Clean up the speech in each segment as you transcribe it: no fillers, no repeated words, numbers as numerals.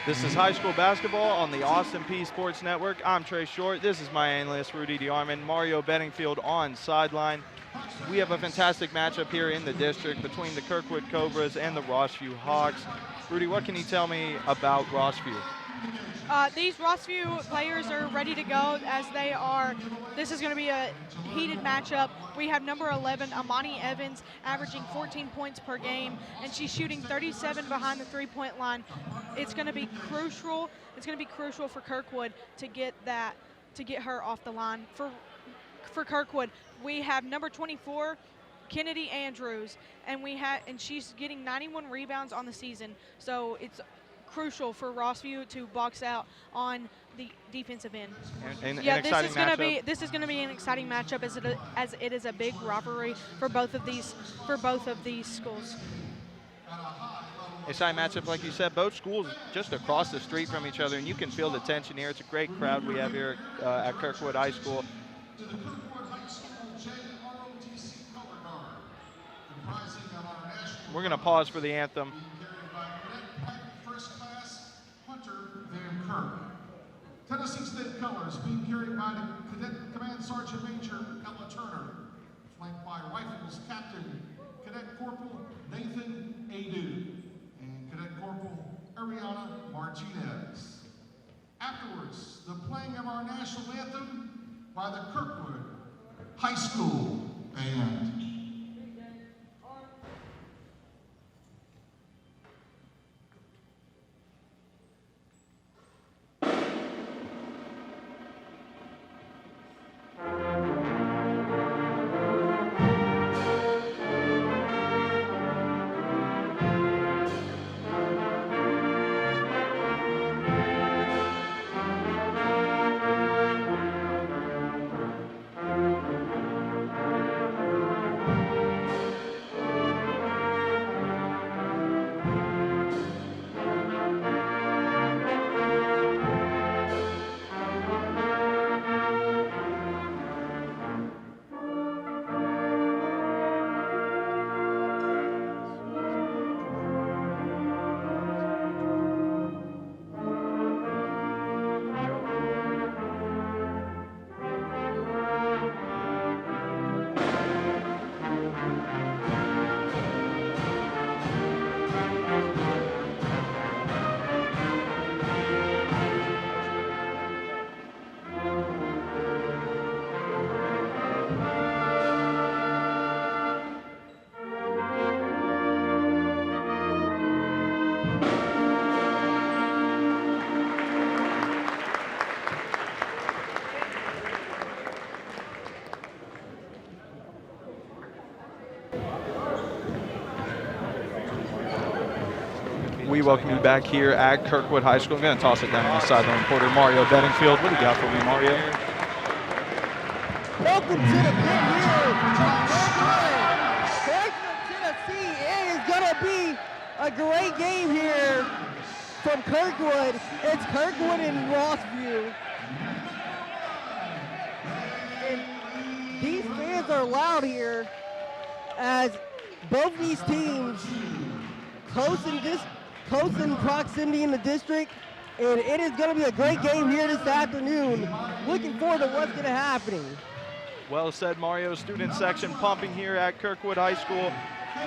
This is high school basketball on the Austin Peay Sports Network. I'm Trey Short. This is my analyst, Rudy DeArmond. Mario Bedingfield on sideline. We have a fantastic matchup here in the district between the Kirkwood Cobras and the Rossview Hawks. Rudy, what can you tell me about Rossview? These Rossview players are ready to go as they are. This is going to be a heated matchup. We have number 11, Amani Evans, averaging 14 points per game, and she's shooting 37 behind the three-point line. It's going to be crucial. It's going to be crucial for Kirkwood to get her off the line. For Kirkwood, we have number 24, Kennedy Andrews, and she's getting 91 rebounds on the season. So it's crucial for Rossview to box out on the defensive end. This is going to be an exciting matchup as it is a big rivalry for both of these schools. Exciting matchup, like you said, both schools just across the street from each other, and you can feel the tension here. It's a great crowd we have here at Kirkwood High School. We're going to pause for the anthem. Tennessee State colors being carried by the Cadet Command Sergeant Major Ella Turner, flanked by Rifles Captain Cadet Corporal Nathan Adu and Cadet Corporal Ariana Martinez. Afterwards, the playing of our national anthem by the Kirkwood High School Band. We welcome you back here at Kirkwood High School. I'm going to toss it down to my sideline reporter, Mario Bedingfield. What do you got for me, Mario? Welcome to the pit here. Clarksville, Tennessee. It is going to be a great game here from Kirkwood. It's Kirkwood and Rossview. And these fans are loud here as both these teams close in proximity in the district, and it is going to be a great game here this afternoon. Looking forward to what's going to happen. Well said, Mario. Student section pumping here at Kirkwood High School.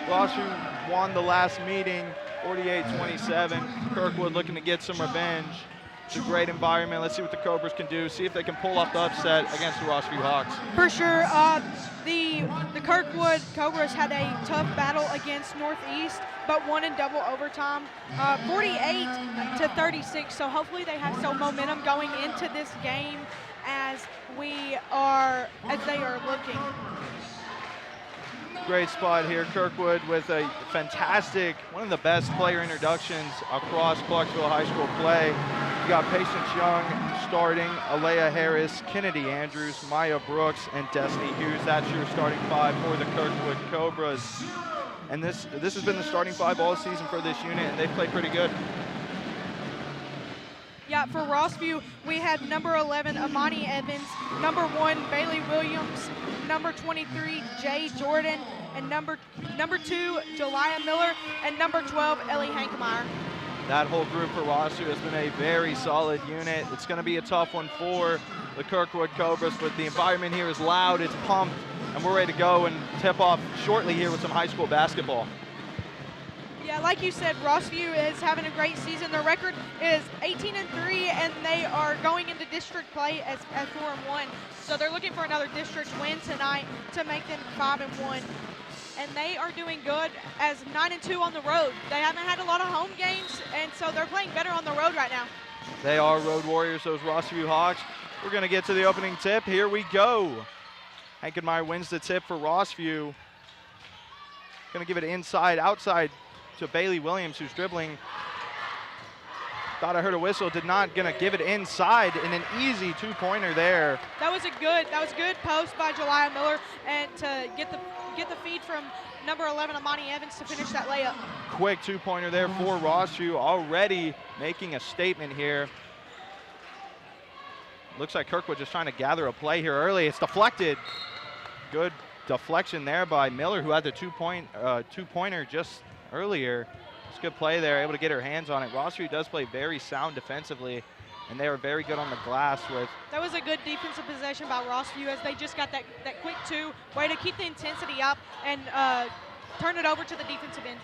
Rossview won the last meeting, 48-27. Kirkwood looking to get some revenge. It's a great environment. Let's see what the Cobras can do. See if they can pull off the upset against the Rossview Hawks. For sure. The Kirkwood Cobras had a tough battle against Northeast, but won in double overtime, 48-36. So hopefully they have some momentum going into this game as they are looking. Great spot here, Kirkwood, with a fantastic, one of the best player introductions across Clarksville High School play. You got Patience Young starting, Alea Harris, Kennedy Andrews, Maya Brooks, and Destiny Hughes. That's your starting five for the Kirkwood Cobras. And this has been the starting 5 all season for this unit, and they've played pretty good. Yeah, for Rossview, we had number 11, Amani Evans, number 1, Bailey Williams, number 23, Jay Jordan, and number 2, Jeliah Miller, and number 12, Ellie Hankemeyer. That whole group for Rossview has been a very solid unit. It's going to be a tough one for the Kirkwood Cobras, but the environment here is loud, it's pumped, and we're ready to go and tip off shortly here with some high school basketball. Yeah, like you said, Rossview is having a great season. Their record is 18-3, and they are going into district play at 4-1. So they're looking for another district win tonight to make them 5-1. And they are doing good as 9-2 on the road. They haven't had a lot of home games, and so they're playing better on the road right now. They are road warriors, those Rossview Hawks. We're going to get to the opening tip. Here we go. Hankemeyer wins the tip for Rossview. Going to give it inside, outside to Bailey Williams, who's dribbling. Thought I heard a whistle. Did not. Going to give it inside, and an easy 2-pointer there. That was good post by Jeliah Miller, and to get the feed from number 11 Amani Evans to finish that layup. Quick 2-pointer there for Rossview, already making a statement here. Looks like Kirkwood just trying to gather a play here early. It's deflected. Good deflection there by Miller, who had the two-pointer just earlier. It's a good play there, able to get her hands on it. Rossview does play very sound defensively, and they are very good on the glass with. That was a good defensive possession by Rossview, as they just got that quick 2, way to keep the intensity up and turn it over to the defensive end.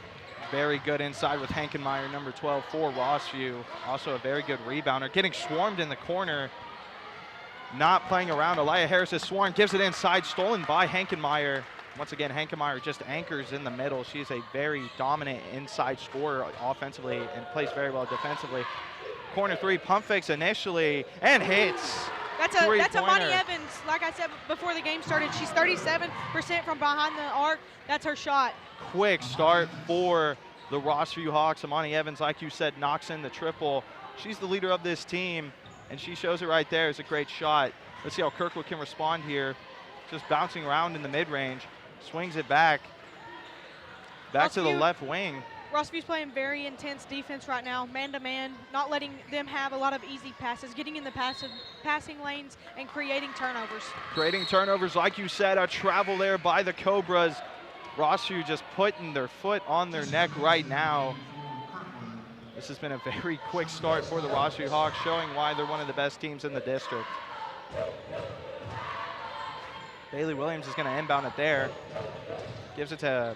Very good inside with Hankemeyer, number 12 for Rossview. Also a very good rebounder. Getting swarmed in the corner. Not playing around. Aliyah Harris is swarmed, gives it inside, stolen by Hankemeyer. Once again, Hankemeyer just anchors in the middle. She's a very dominant inside scorer offensively and plays very well defensively. Corner 3, pump fakes initially, and hits. That's Amani Evans. Like I said before the game started, she's 37% from behind the arc. That's her shot. Quick start for the Rossview Hawks. Amani Evans, like you said, knocks in the triple. She's the leader of this team, and she shows it right there. It's a great shot. Let's see how Kirkwood can respond here. Just bouncing around in the mid-range. Swings it back to the left wing. Rossview's playing very intense defense right now, man-to-man, not letting them have a lot of easy passes, getting in the passing lanes and creating turnovers. Creating turnovers, like you said, a travel there by the Cobras. Rossview just putting their foot on their neck right now. This has been a very quick start for the Rossview Hawks, showing why they're one of the best teams in the district. Bailey Williams is going to inbound it there. Gives it to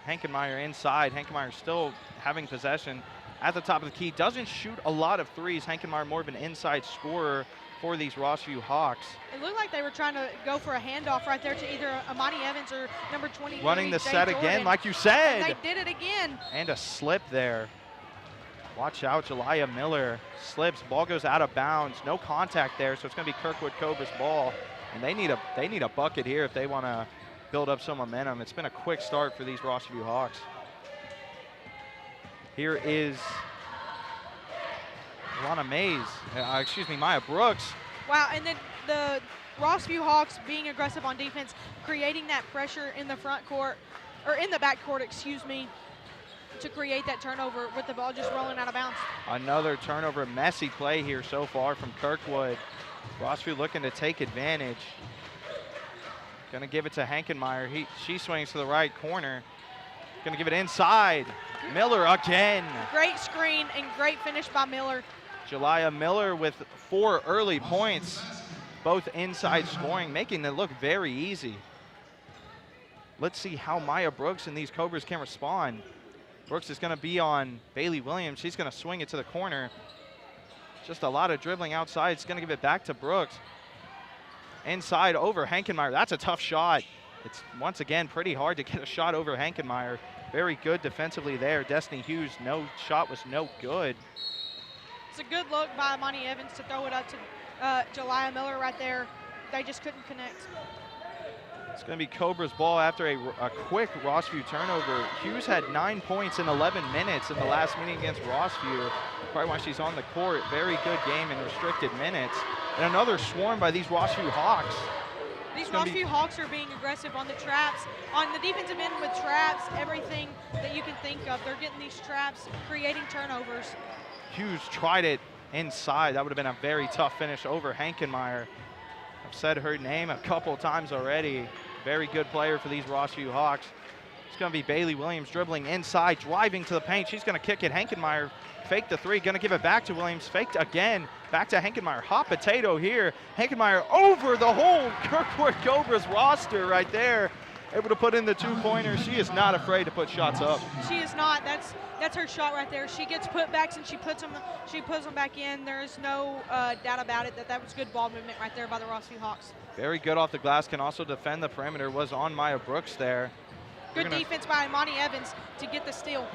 Hankemeyer inside. Hankemeyer still having possession at the top of the key. Doesn't shoot a lot of threes. Hankemeyer more of an inside scorer for these Rossview Hawks. It looked like they were trying to go for a handoff right there to either Amani Evans or number 20. Running the set again, like you said. And they did it again. And a slip there. Watch out, Jeliah Miller slips. Ball goes out of bounds. No contact there, so it's going to be Kirkwood Cobras ball. And they need a bucket here if they want to build up some momentum. It's been a quick start for these Rossview Hawks. Here is Maya Brooks. Wow, and then the Rossview Hawks being aggressive on defense, creating that pressure in the front court, or in the back court, excuse me, to create that turnover with the ball just rolling out of bounds. Another turnover, messy play here so far from Kirkwood. Rossview looking to take advantage. Gonna give it to Hankemeyer. She swings to the right corner. Gonna give it inside. Miller again. Great screen and great finish by Miller. Jeliah Miller with 4 early points, both inside scoring, making it look very easy. Let's see how Maya Brooks and these Cobras can respond. Brooks is gonna be on Bailey Williams. She's gonna swing it to the corner. Just a lot of dribbling outside. It's gonna give it back to Brooks. Inside over Hankemeyer. That's a tough shot. It's once again pretty hard to get a shot over Hankemeyer. Very good defensively there. Destiny Hughes, no shot was no good. It's a good look by Amani Evans to throw it up to Jeliah Miller right there. They just couldn't connect. It's going to be Cobra's ball after a quick Rossview turnover. Hughes had 9 points in 11 minutes in the last meeting against Rossview. Probably why she's on the court. Very good game in restricted minutes. And another swarm by these Rossview Hawks. These Rossview Hawks are being aggressive on the traps, on the defensive end with traps, everything that you can think of. They're getting these traps, creating turnovers. Hughes tried it inside. That would have been a very tough finish over Hankenmeyer. I've said her name a couple times already. Very good player for these Rossview Hawks. It's going to be Bailey Williams dribbling inside, driving to the paint. She's going to kick it. Hankenmeyer faked the three, going to give it back to Williams. Faked again, back to Hankenmeyer. Hot potato here. Hankenmeyer over the whole Kirkwood Cobras roster right there. Able to put in the two-pointer. She is not afraid to put shots up. She is not. That's her shot right there. She gets putbacks and she puts them back in. There is no doubt about it that was good ball movement right there by the Rossview Hawks. Very good off the glass. Can also defend the perimeter. Was on Maya Brooks there. Good defense by Imani Evans to get the steal.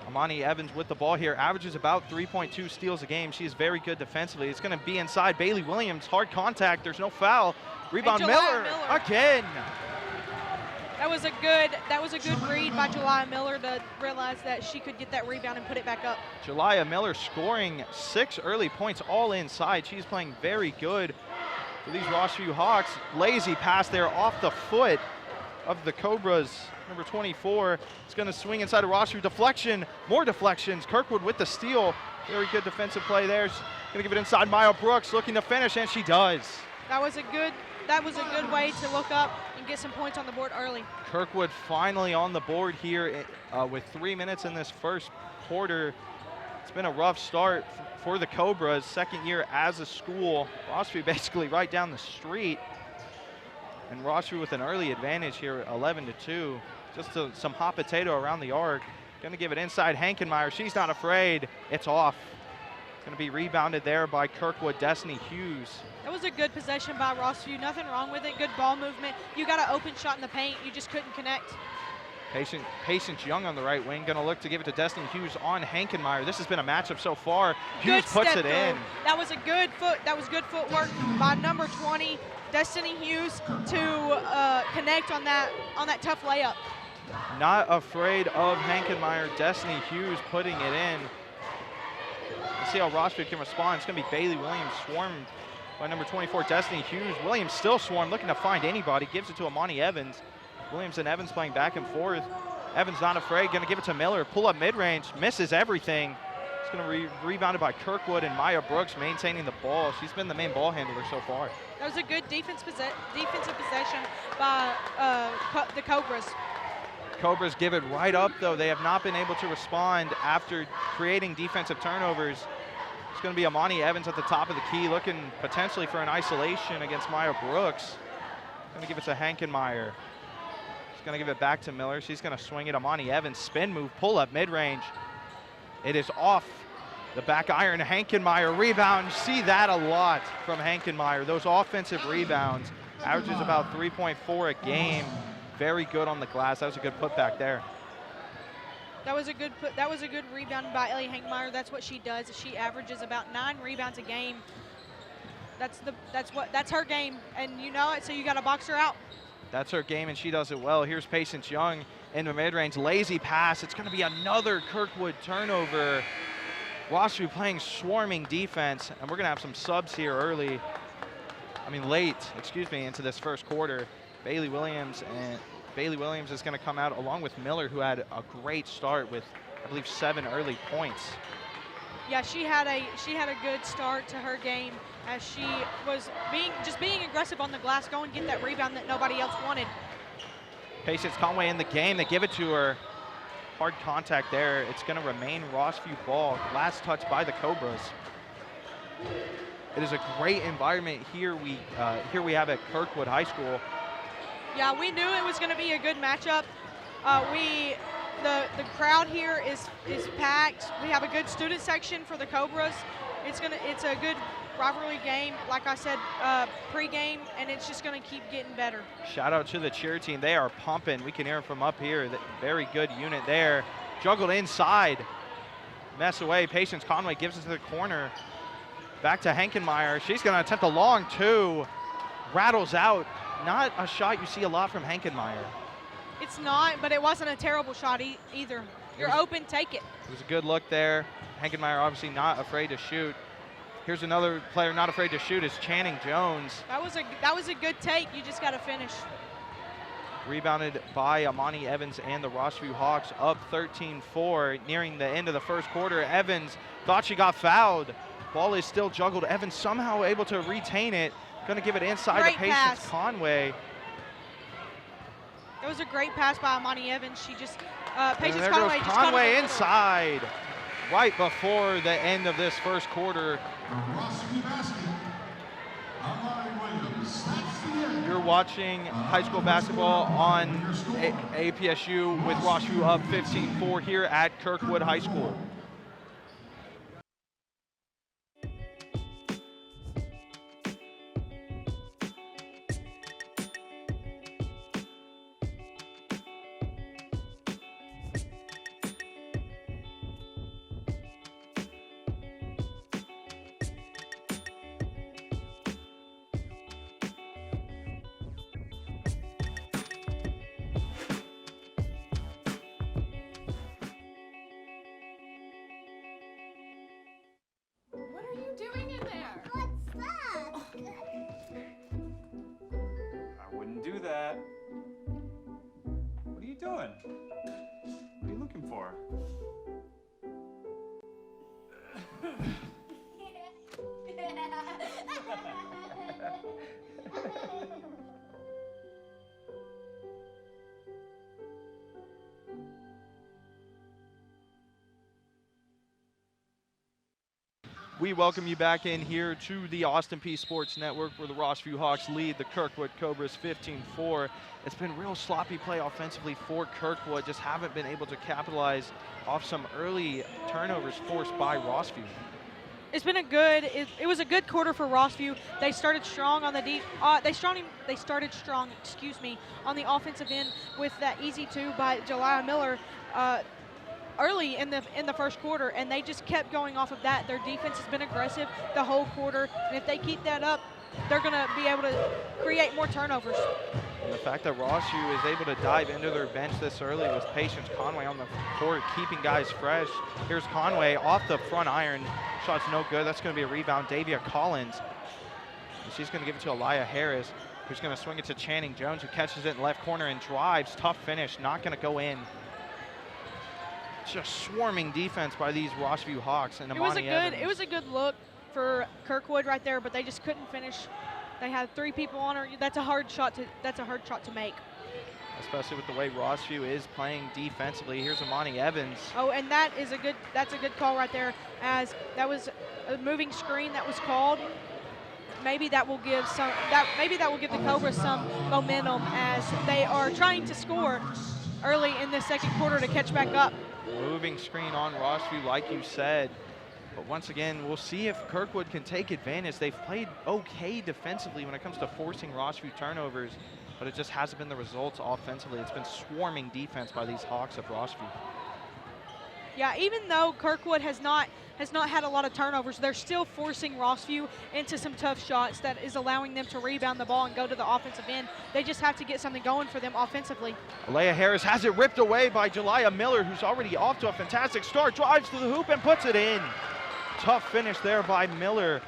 Imani Evans with the ball here, averages about 3.2 steals a game. She is very good defensively. It's going to be inside. Bailey Williams, hard contact. There's no foul. Rebound Miller again. That was a good read by Julia Miller to realize that she could get that rebound and put it back up. Julia Miller scoring 6 early points all inside. She's playing very good for these Rossview Hawks. Lazy pass there off the foot of the Cobras. Number 24 is going to swing inside of Rossview. Deflection, more deflections. Kirkwood with the steal. Very good defensive play there. She's going to give it inside. Maya Brooks looking to finish, and she does. That was a good way to look up and get some points on the board early. Kirkwood finally on the board here with 3 minutes in this first quarter. It's been a rough start for the Cobras. Second year as a school. Rossview basically right down the street. And Rossview with an early advantage here, 11-2. Just some hot potato around the arc. Going to give it inside Hankenmeyer. She's not afraid. It's off. Going to be rebounded there by Kirkwood, Destiny Hughes. That was a good possession by Rossview. Nothing wrong with it. Good ball movement. You got an open shot in the paint. You just couldn't connect. Patience Young on the right wing. Going to look to give it to Destiny Hughes on Hankenmeyer. This has been a matchup so far. Hughes puts it in. That was good footwork by number 20, Destiny Hughes, to connect on that tough layup. Not afraid of Hankenmeyer. Destiny Hughes putting it in. Let's see how Rossview can respond. It's going to be Bailey Williams swarmed by number 24, Destiny Hughes. Williams still swarmed, looking to find anybody. Gives it to Imani Evans. Williams and Evans playing back and forth. Evans not afraid, going to give it to Miller. Pull up mid-range, misses everything. It's going to be rebounded by Kirkwood, and Maya Brooks maintaining the ball. She's been the main ball handler so far. That was a good defensive possession by the Cobras. Cobras give it right up, though. They have not been able to respond after creating defensive turnovers. It's going to be Imani Evans at the top of the key, looking potentially for an isolation against Maya Brooks. Going to give it to Hankenmeyer. She's going to give it back to Miller. She's going to swing it. Imani Evans, spin move, pull up mid-range. It is off the back iron. Hankenmeyer rebound. You see that a lot from Hankenmeyer. Those offensive rebounds. Averages about 3.4 a game. Very good on the glass. That was a good putback there. That was a good rebound by Ellie Hankenmeyer. That's what she does. She averages about 9 rebounds a game. That's her game, and you know it. So you got to box her out. That's her game, and she does it well. Here's Patience Young in the mid-range. Lazy pass. It's going to be another Kirkwood turnover. Rossview playing swarming defense, and we're going to have some subs here late, into this first quarter. Bailey Williams is going to come out along with Miller, who had a great start with, I believe, 7 early points. Yeah, she had a good start to her game as she was being aggressive on the glass, go and get that rebound that nobody else wanted. Patience Conway in the game. They give it to her. Hard contact there. It's going to remain Rossview ball. Last touch by the Cobras. It is a great environment here. We have at Kirkwood High School. Yeah, we knew it was going to be a good matchup. The crowd here is packed. We have a good student section for the Cobras. It's a good rivalry game, like I said, pre-game, and it's just going to keep getting better. Shout out to the cheer team. They are pumping. We can hear from up here. Very good unit there. Juggled inside. Mess away. Patience Conway gives it to the corner. Back to Hankenmeyer. She's going to attempt a long two. Rattles out. Not a shot you see a lot from Hankenmeyer. It's not, but it wasn't a terrible shot either. You're open, take it. It was a good look there. Hankenmeyer obviously not afraid to shoot. Here's another player not afraid to shoot, is Channing Jones. That was a good take. You just got to finish. Rebounded by Amani Evans and the Rossview Hawks, up 13-4, nearing the end of the first quarter. Evans thought she got fouled. Ball is still juggled. Evans somehow able to retain it. Gonna give it inside to Patience Conway. It was a great pass by Amani Evans. She just, Patience there Conway goes just Conway inside, right before the end of this first quarter. Rossview basket, Amari Williams. That's the end. You're watching high school basketball on APSU with Rossview up 15-4 here at Kirkwood High School. What are you doing in there? What's that? I wouldn't do that. What are you doing? What are you looking for? We welcome you back in here to the Austin Peay Sports Network, where the Rossview Hawks lead the Kirkwood Cobras 15-4. It's been real sloppy play offensively for Kirkwood, just haven't been able to capitalize off some early turnovers forced by Rossview. It's been it was a good quarter for Rossview. They started strong on the they started strong, on the offensive end with that easy two by Jeliah Miller early in the first quarter, and they just kept going off of that. Their defense has been aggressive the whole quarter, and if they keep that up, they're going to be able to create more turnovers. And the fact that Rossview is able to dive into their bench this early with Patience Conway on the court, keeping guys fresh. Here's Conway off the front iron. Shot's no good. That's going to be a rebound. Davia Collins. And she's going to give it to Aliyah Harris, who's going to swing it to Channing Jones, who catches it in left corner and drives. Tough finish. Not going to go in. Just swarming defense by these Rossview Hawks. And Amani Evans. It was a good look for Kirkwood right there, but they just couldn't finish. They had three people on her. That's a hard shot to make. Especially with the way Rossview is playing defensively. Here's Amani Evans. Oh, and that's a good call right there, as that was a moving screen that was called. Maybe that will give the Cobras some momentum as they are trying to score early in the second quarter to catch back up. Moving screen on Rossview, like you said. But once again, we'll see if Kirkwood can take advantage. They've played okay defensively when it comes to forcing Rossview turnovers, but it just hasn't been the results offensively. It's been swarming defense by these Hawks of Rossview. Yeah, even though Kirkwood has not had a lot of turnovers, they're still forcing Rossview into some tough shots that is allowing them to rebound the ball and go to the offensive end. They just have to get something going for them offensively. Aliyah Harris has it ripped away by Jeliah Miller, who's already off to a fantastic start, drives to the hoop and puts it in. Tough finish there by Miller.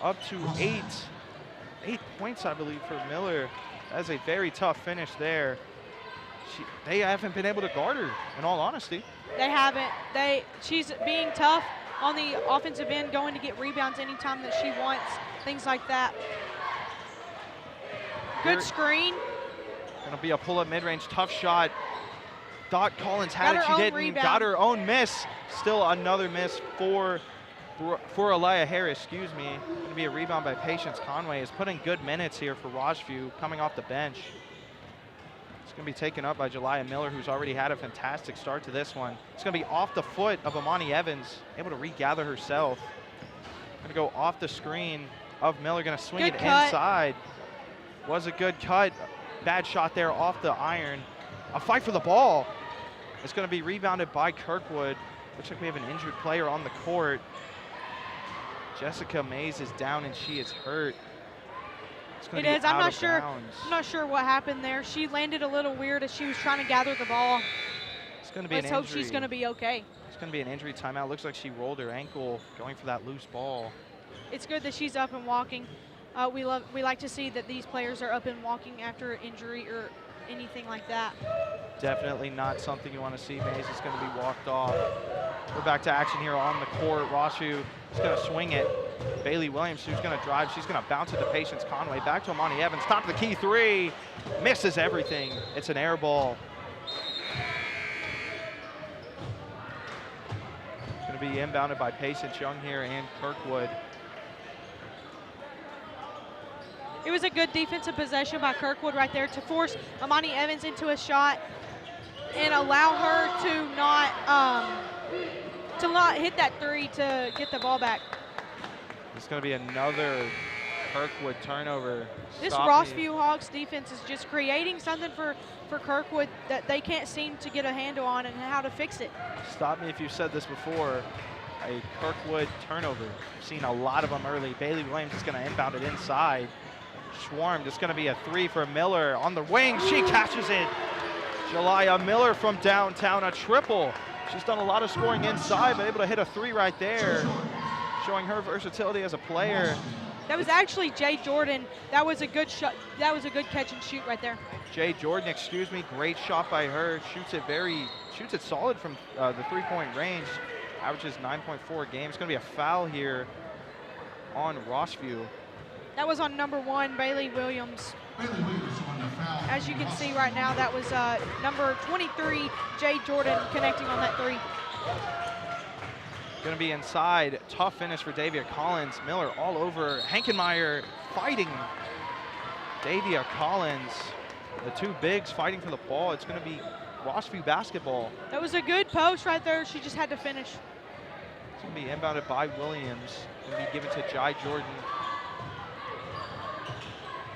Up to 8 points, I believe, for Miller. That's a very tough finish there. They haven't been able to guard her, in all honesty. They haven't. She's being tough on the offensive end, going to get rebounds anytime that she wants, things like that. Good screen. Gonna be a pull-up mid-range, tough shot. Thought Collins had it, she didn't. Rebound. Got her own miss. Still another miss for Aliyah Harris, excuse me. Gonna be a rebound by Patience Conway. Is putting good minutes here for Rossview, coming off the bench. It's going to be taken up by Jeliah Miller, who's already had a fantastic start to this one. It's going to be off the foot of Amani Evans, able to regather herself. Going to go off the screen of Miller, going to swing it inside. Was a good cut. Bad shot there off the iron. A fight for the ball. It's going to be rebounded by Kirkwood. Looks like we have an injured player on the court. Jessica Mays is down and she is hurt. It is. I'm not sure what happened there. She landed a little weird as she was trying to gather the ball. It's going to be an Let's injury. hope she's going to be okay. It's going to be an injury timeout. Looks like she rolled her ankle going for that loose ball. It's good that she's up and walking. We like to see that these players are up and walking after an injury or anything like that. Definitely not something you want to see. Mays is going to be walked off. We're back to action here on the court. Rossview is going to swing it. Bailey Williams, who's going to drive. She's going to bounce it to Patience Conway. Back to Amani Evans. Top of the key three. Misses everything. It's an air ball. It's going to be inbounded by Patience Young here and Kirkwood. It was a good defensive possession by Kirkwood right there to force Amani Evans into a shot and allow her to not hit that three to get the ball back. It's going to be another Kirkwood turnover. This Stop me. Rossview Hawks defense is just creating something for Kirkwood that they can't seem to get a handle on and how to fix it. Stop me if you've said this before. A Kirkwood turnover. We've seen a lot of them early. Bailey Williams is going to inbound it inside. Swarmed. It's going to be a three for Miller on the wing. She catches it. Jaliyah Miller from downtown, a triple. She's done a lot of scoring inside, but able to hit a three right there, showing her versatility as a player. That was actually Jay Jordan. That was a good shot. That was a good catch and shoot right there. Jay Jordan, excuse me, great shot by her. Shoots it solid from the three-point range. Averages 9.4 a game. It's going to be a foul here on Rossview. That was on number 1, Bailey Williams. Bailey Williams on the foul. As you can see right now, that was number 23, Jay Jordan, connecting on that three. Going to be inside. Tough finish for Davia Collins. Miller all over. Hankenmeyer fighting Davia Collins. The two bigs fighting for the ball. It's going to be Rossview basketball. That was a good post right there. She just had to finish. It's going to be inbounded by Williams. Going to be given to Jai Jordan.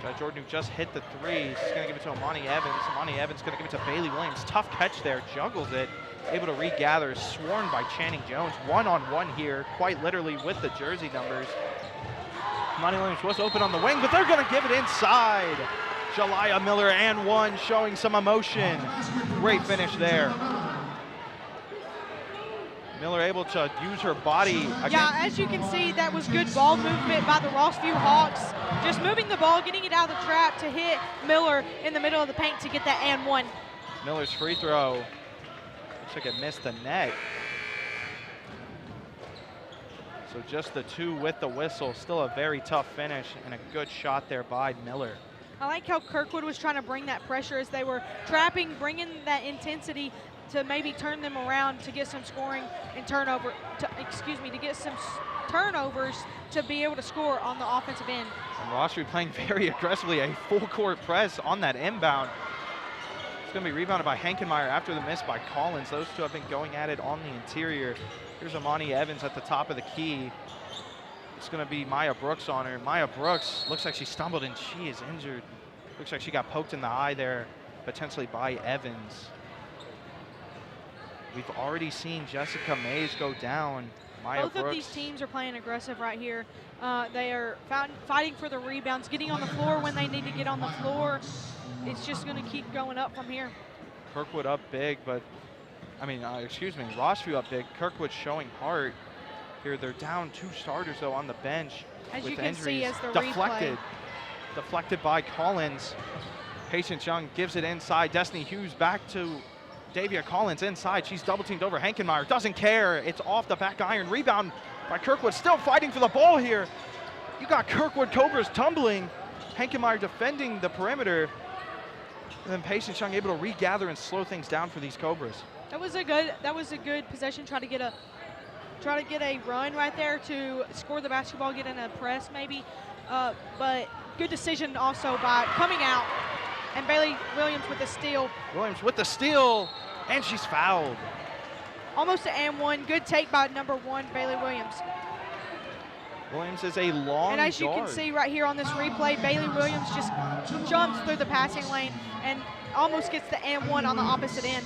Jai Jordan, who just hit the three, she's going to give it to Amani Evans. Amani Evans going to give it to Bailey Williams. Tough catch there, juggles it, able to regather, swarmed by Channing Jones. One-on-one here, quite literally with the jersey numbers. Amani Williams was open on the wing, but they're going to give it inside. Jaliyah Miller and one, showing some emotion. Great finish there. Miller able to use her body. Yeah, as you can see, that was good ball movement by the Rossview Hawks. Just moving the ball, getting it out of the trap to hit Miller in the middle of the paint to get that and one. Miller's free throw. Looks like it missed the net. So just the two with the whistle. Still a very tough finish and a good shot there by Miller. I like how Kirkwood was trying to bring that pressure as they were trapping, bringing that intensity to maybe turn them around to get some scoring and turnover, to get some turnovers to be able to score on the offensive end. And Rossview playing very aggressively, a full court press on that inbound. It's going to be rebounded by Hankenmeyer after the miss by Collins. Those two have been going at it on the interior. Here's Amani Evans at the top of the key. It's going to be Maya Brooks on her. Maya Brooks looks like she stumbled and she is injured. Looks like she got poked in the eye there, potentially by Evans. We've already seen Jessica Mays go down. Maya Both Brooks. of these teams are playing aggressive right here. They are fighting for the rebounds, getting on the floor when they need to get on the floor. It's just going to keep going up from here. Kirkwood up big, but, Rossview up big. Kirkwood showing heart. Here they're down two starters though on the bench As with you can injuries. see as the Deflected. replay. Deflected by Collins. Patience Young gives it inside. Destiny Hughes back to Davia Collins inside. She's double teamed over. Hankenmeyer doesn't care. It's off the back iron. Rebound by Kirkwood. Still fighting for the ball here. You got Kirkwood Cobras tumbling. Hankenmeyer defending the perimeter. And then Patience Young able to regather and slow things down for these Cobras. That was a good possession. Try to get a run right there to score the basketball, get in a press maybe. But good decision also by coming out. And Bailey Williams with the steal. Williams with the steal, and she's fouled. Almost an and one. Good take by number 1, Bailey Williams. Williams is a long And as you guard. can see right here on this replay, Bailey Williams just jumps through the passing lane and almost gets the and one on the opposite end.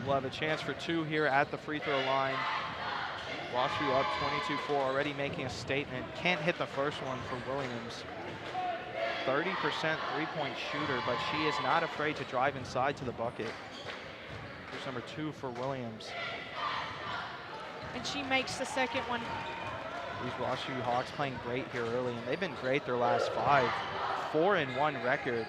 We'll have a chance for two here at the free throw line. Rossview up 22-4, already making a statement. Can't hit the first one for Williams. 30% three-point shooter, but she is not afraid to drive inside to the bucket. Just number 2 for Williams. And she makes the second one. These Rossview Hawks playing great here early, and they've been great their last 5. 4-1 record.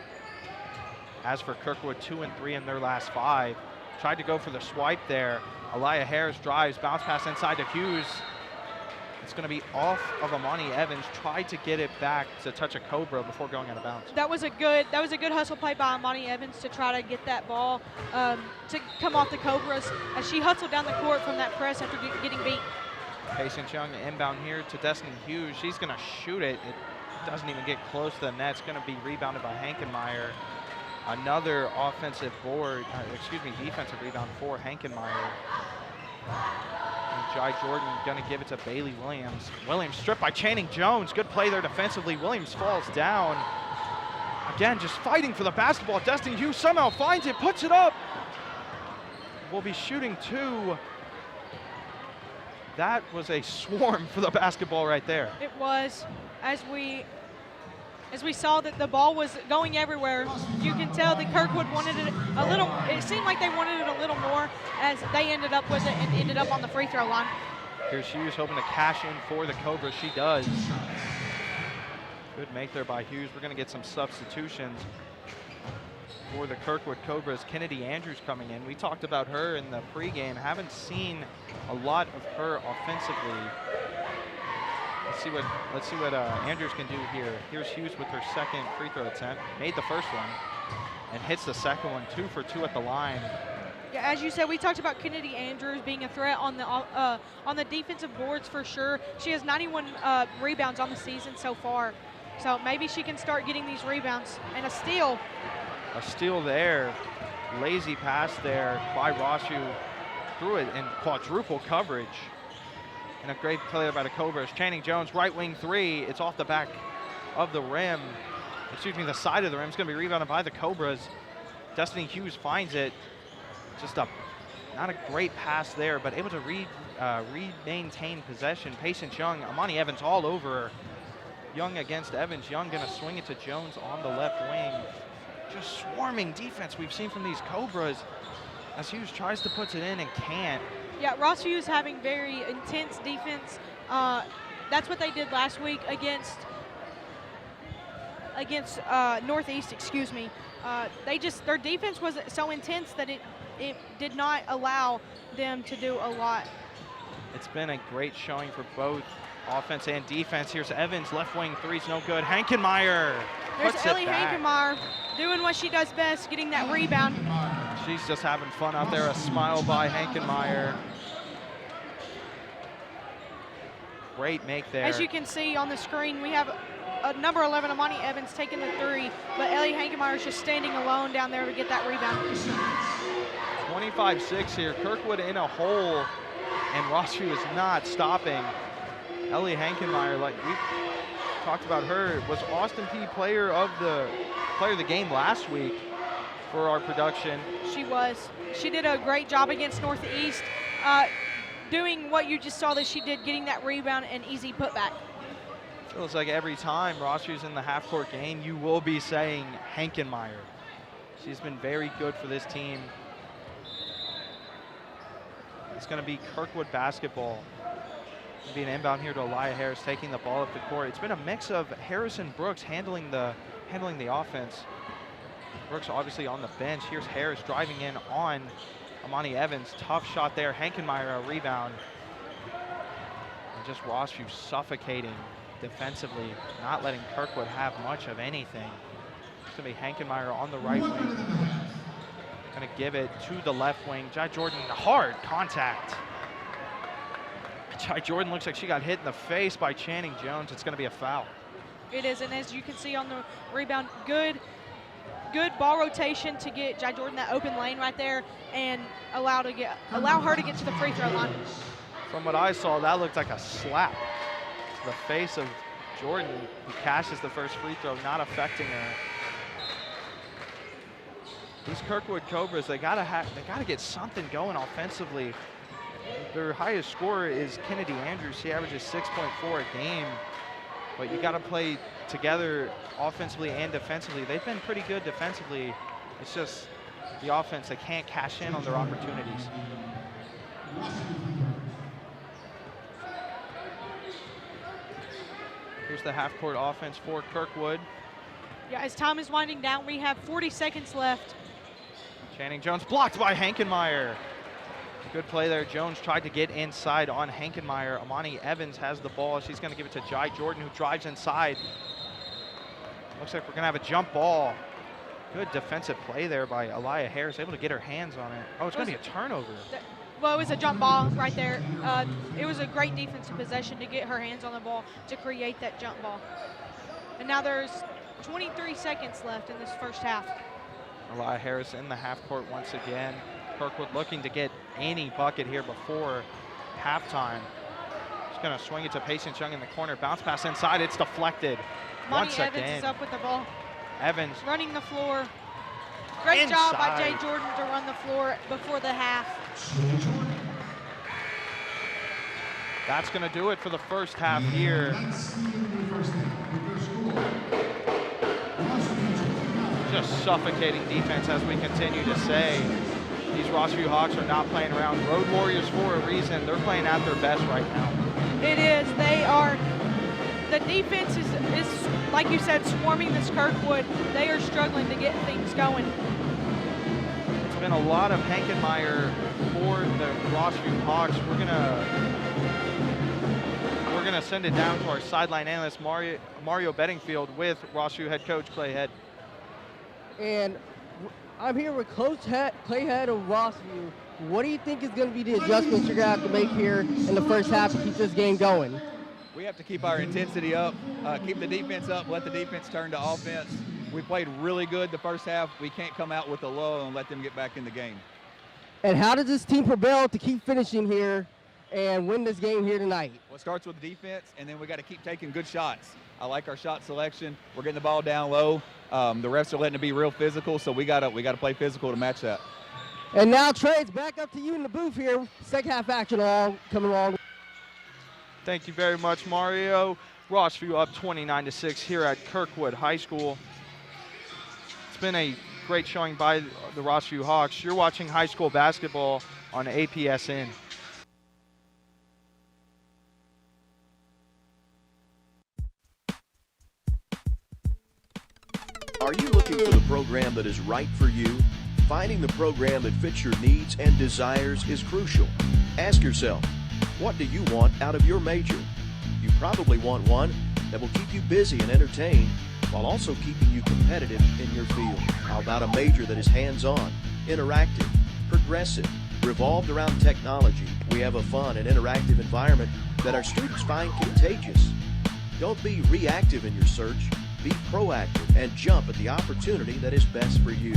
As for Kirkwood, 2-3 in their last 5. Tried to go for the swipe there. Aliyah Harris drives, bounce pass inside to Hughes. It's going to be off of Amani Evans. Tried to get it back to touch a Cobra before going out of bounds. That was a good hustle play by Amani Evans to try to get that ball to come off the Cobras as she hustled down the court from that press after getting beat. Payson Chung inbound here to Destiny Hughes. She's going to shoot it. It doesn't even get close to the net. It's going to be rebounded by Hankenmeyer. Another defensive rebound for Hankenmeyer. And Jai Jordan going to give it to Bailey Williams. Williams stripped by Channing Jones. Good play there defensively. Williams falls down. Again, just fighting for the basketball. Destiny Hughes somehow finds it, puts it up. We'll be shooting 2. That was a swarm for the basketball right there. It was. As we saw that the ball was going everywhere, you can tell that Kirkwood wanted it a little. It seemed like they wanted it a little more as they ended up with it and ended up on the free throw line. Here's Hughes hoping to cash in for the Cobras. She does. Good make there by Hughes. We're going to get some substitutions for the Kirkwood Cobras. Kennedy Andrews coming in. We talked about her in the pregame. Haven't seen a lot of her offensively. Let's see what Andrews can do here. Here's Hughes with her second free throw attempt. Made the first one and hits the second one. 2 for 2 at the line. Yeah, as you said, we talked about Kennedy Andrews being a threat on the defensive boards for sure. She has 91 rebounds on the season so far. So maybe she can start getting these rebounds. And a steal. A steal there. Lazy pass there by Rossview. Threw it in quadruple coverage. And a great play by the Cobras. Channing Jones, right wing 3. It's off the back of the rim. Excuse me, the side of the rim. It's going to be rebounded by the Cobras. Destiny Hughes finds it. Just not a great pass there, but able to maintain possession. Patience Young, Amani Evans all over her. Young against Evans. Young going to swing it to Jones on the left wing. Just swarming defense we've seen from these Cobras as Hughes tries to put it in and can't. Yeah, Rossview is having very intense defense. That's what they did last week against Northeast, excuse me. Their defense was so intense that it did not allow them to do a lot. It's been a great showing for both offense and defense. Here's Evans, left wing 3's no good. Hankenmeyer There's puts Ellie it back. Hankenmeyer doing what she does best, getting that rebound. She's just having fun out there. A smile by Hankenmeyer. Great make there. As you can see on the screen, we have number 11, Amani Evans, taking the 3, but Ellie Hankenmeyer is just standing alone down there to get that rebound. 25-6 here. Kirkwood in a hole, and Rossview is not stopping. Ellie Hankenmeyer, like we talked about her, was Austin Peay player of the game last week for our production. She was. She did a great job against Northeast, doing what you just saw that she did, getting that rebound and easy putback. Feels like every time Rossview's in the half-court game, you will be saying Hankenmeyer. She's been very good for this team. It's going to be Kirkwood basketball. It'll be an inbound here to Aliyah Harris, taking the ball up the court. It's been a mix of Harris and Brooks handling the offense. Brooks obviously on the bench. Here's Harris driving in on Amani Evans. Tough shot there. Hankenmeyer a rebound. And just Rossview suffocating defensively, not letting Kirkwood have much of anything. It's going to be Hankenmeyer on the right wing. Going to give it to the left wing. Jai Jordan, hard contact. Jai Jordan looks like she got hit in the face by Channing Jones. It's going to be a foul. It is, and as you can see on the rebound, good ball rotation to get Jai Jordan that open lane right there and allow her to get to the free throw line. From what I saw, that looked like a slap to the face of Jordan, who cashes the first free throw, not affecting her. These Kirkwood Cobras, they gotta get something going offensively. Their highest scorer is Kennedy Andrews. She averages 6.4 a game, but you gotta play together offensively and defensively. They've been pretty good defensively. It's just the offense, they can't cash in on their opportunities. Here's the half-court offense for Kirkwood. Yeah, as time is winding down, we have 40 seconds left. Channing Jones blocked by Hankenmeyer. Good play there. Jones tried to get inside on Hankenmeyer. Amani Evans has the ball. She's going to give it to Jai Jordan, who drives inside. Looks like we're going to have a jump ball. Good defensive play there by Aliyah Harris, able to get her hands on it. Oh, it's going to be a turnover. Well, it was a jump ball right there. It was a great defensive possession to get her hands on the ball to create that jump ball. And now there's 23 seconds left in this first half. Aliyah Harris in the half court once again. Kirkwood looking to get any bucket here before halftime. She's going to swing it to Patience Young in the corner. Bounce pass inside. It's deflected. Monty Evans is up with the ball. Evans running the floor. Great job by Jay Jordan to run the floor before the half. That's going to do it for the first half here. Just suffocating defense, as we continue to say. These Rossview Hawks are not playing around. Road Warriors for a reason. They're playing at their best right now. It is. They are. The defense is, like you said, swarming this Kirkwood. They are struggling to get things going. It's been a lot of Hankenmeyer for the Rossview Hawks. We're gonna send it down to our sideline analyst Mario Bedingfield with Rossview head coach Clay Head. And I'm here with Coach Clay Head of Rossview. What do you think is going to be the adjustments you're going to have to make here in the first half to keep this game going? We have to keep our intensity up, keep the defense up, let the defense turn to offense. We played really good the first half. We can't come out with a lull and let them get back in the game. And how does this team prevail to keep finishing here and win this game here tonight? Well, it starts with the defense, and then we got to keep taking good shots. I like our shot selection. We're getting the ball down low. The refs are letting it be real physical, so we gotta play physical to match that. And now, Trey, it's back up to you in the booth here. Second half action coming along. Thank you very much, Mario. Rossview up 29-6 here at Kirkwood High School. It's been a great showing by the Rossview Hawks. You're watching high school basketball on APSN. Are you looking for the program that is right for you? Finding the program that fits your needs and desires is crucial. Ask yourself, what do you want out of your major? You probably want one that will keep you busy and entertained while also keeping you competitive in your field. How about a major that is hands-on, interactive, progressive, revolved around technology? We have a fun and interactive environment that our students find contagious. Don't be reactive in your search. Be proactive and jump at the opportunity that is best for you.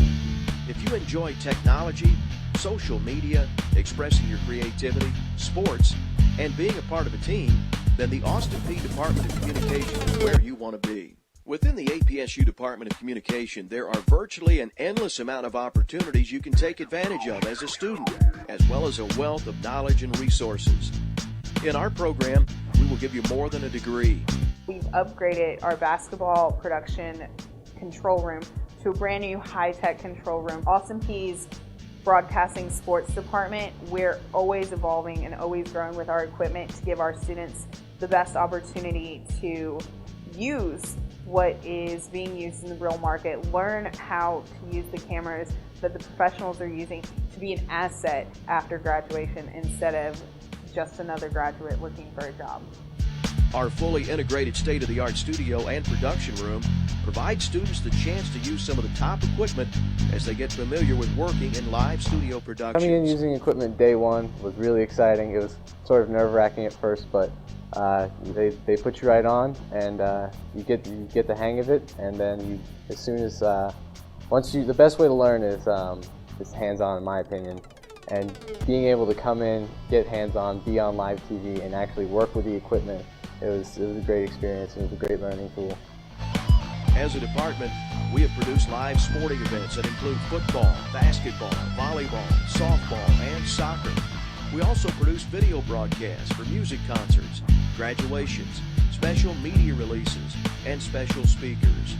If you enjoy technology, social media, expressing your creativity, sports, and being a part of a team, then the Austin Peay Department of Communication is where you want to be. Within the APSU Department of Communication, there are virtually an endless amount of opportunities you can take advantage of as a student, as well as a wealth of knowledge and resources. In our program, we will give you more than a degree. We've upgraded our basketball production control room to a brand new high-tech control room. Austin Peay's broadcasting sports department, we're always evolving and always growing with our equipment to give our students the best opportunity to use what is being used in the real market, learn how to use the cameras that the professionals are using to be an asset after graduation instead of just another graduate looking for a job. Our fully integrated state-of-the-art studio and production room provides students the chance to use some of the top equipment as they get familiar with working in live studio productions. Coming in using equipment day one was really exciting. It was sort of nerve-wracking at first, but they put you right on, and you get the hang of it. And then the best way to learn is hands-on, in my opinion. And being able to come in, get hands-on, be on live TV, and actually work with the equipment. It was a great experience, and it was a great learning tool. As a department, we have produced live sporting events that include football, basketball, volleyball, softball, and soccer. We also produce video broadcasts for music concerts, graduations, special media releases, and special speakers.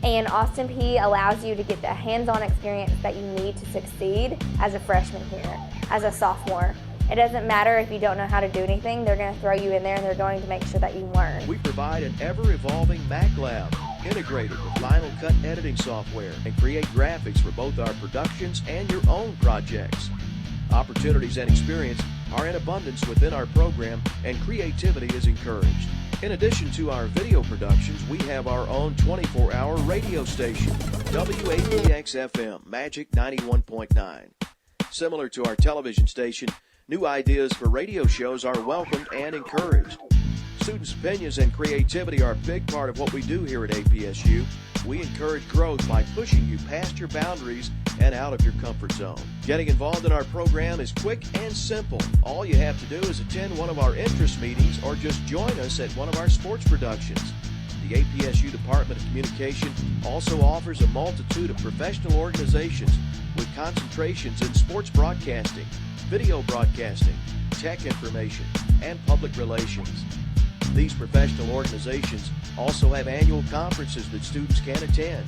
And Austin Peay allows you to get the hands-on experience that you need to succeed as a freshman here, as a sophomore. It doesn't matter if you don't know how to do anything, they're going to throw you in there and they're going to make sure that you learn. We provide an ever-evolving Mac Lab, integrated with Final Cut editing software, and create graphics for both our productions and your own projects. Opportunities and experience are in abundance within our program, and creativity is encouraged. In addition to our video productions, we have our own 24-hour radio station, WAPX-FM, Magic 91.9. Similar to our television station, new ideas for radio shows are welcomed and encouraged. Students' opinions and creativity are a big part of what we do here at APSU. We encourage growth by pushing you past your boundaries and out of your comfort zone. Getting involved in our program is quick and simple. All you have to do is attend one of our interest meetings or just join us at one of our sports productions. The APSU Department of Communication also offers a multitude of professional organizations with concentrations in sports broadcasting, video broadcasting, tech information, and public relations. These professional organizations also have annual conferences that students can attend.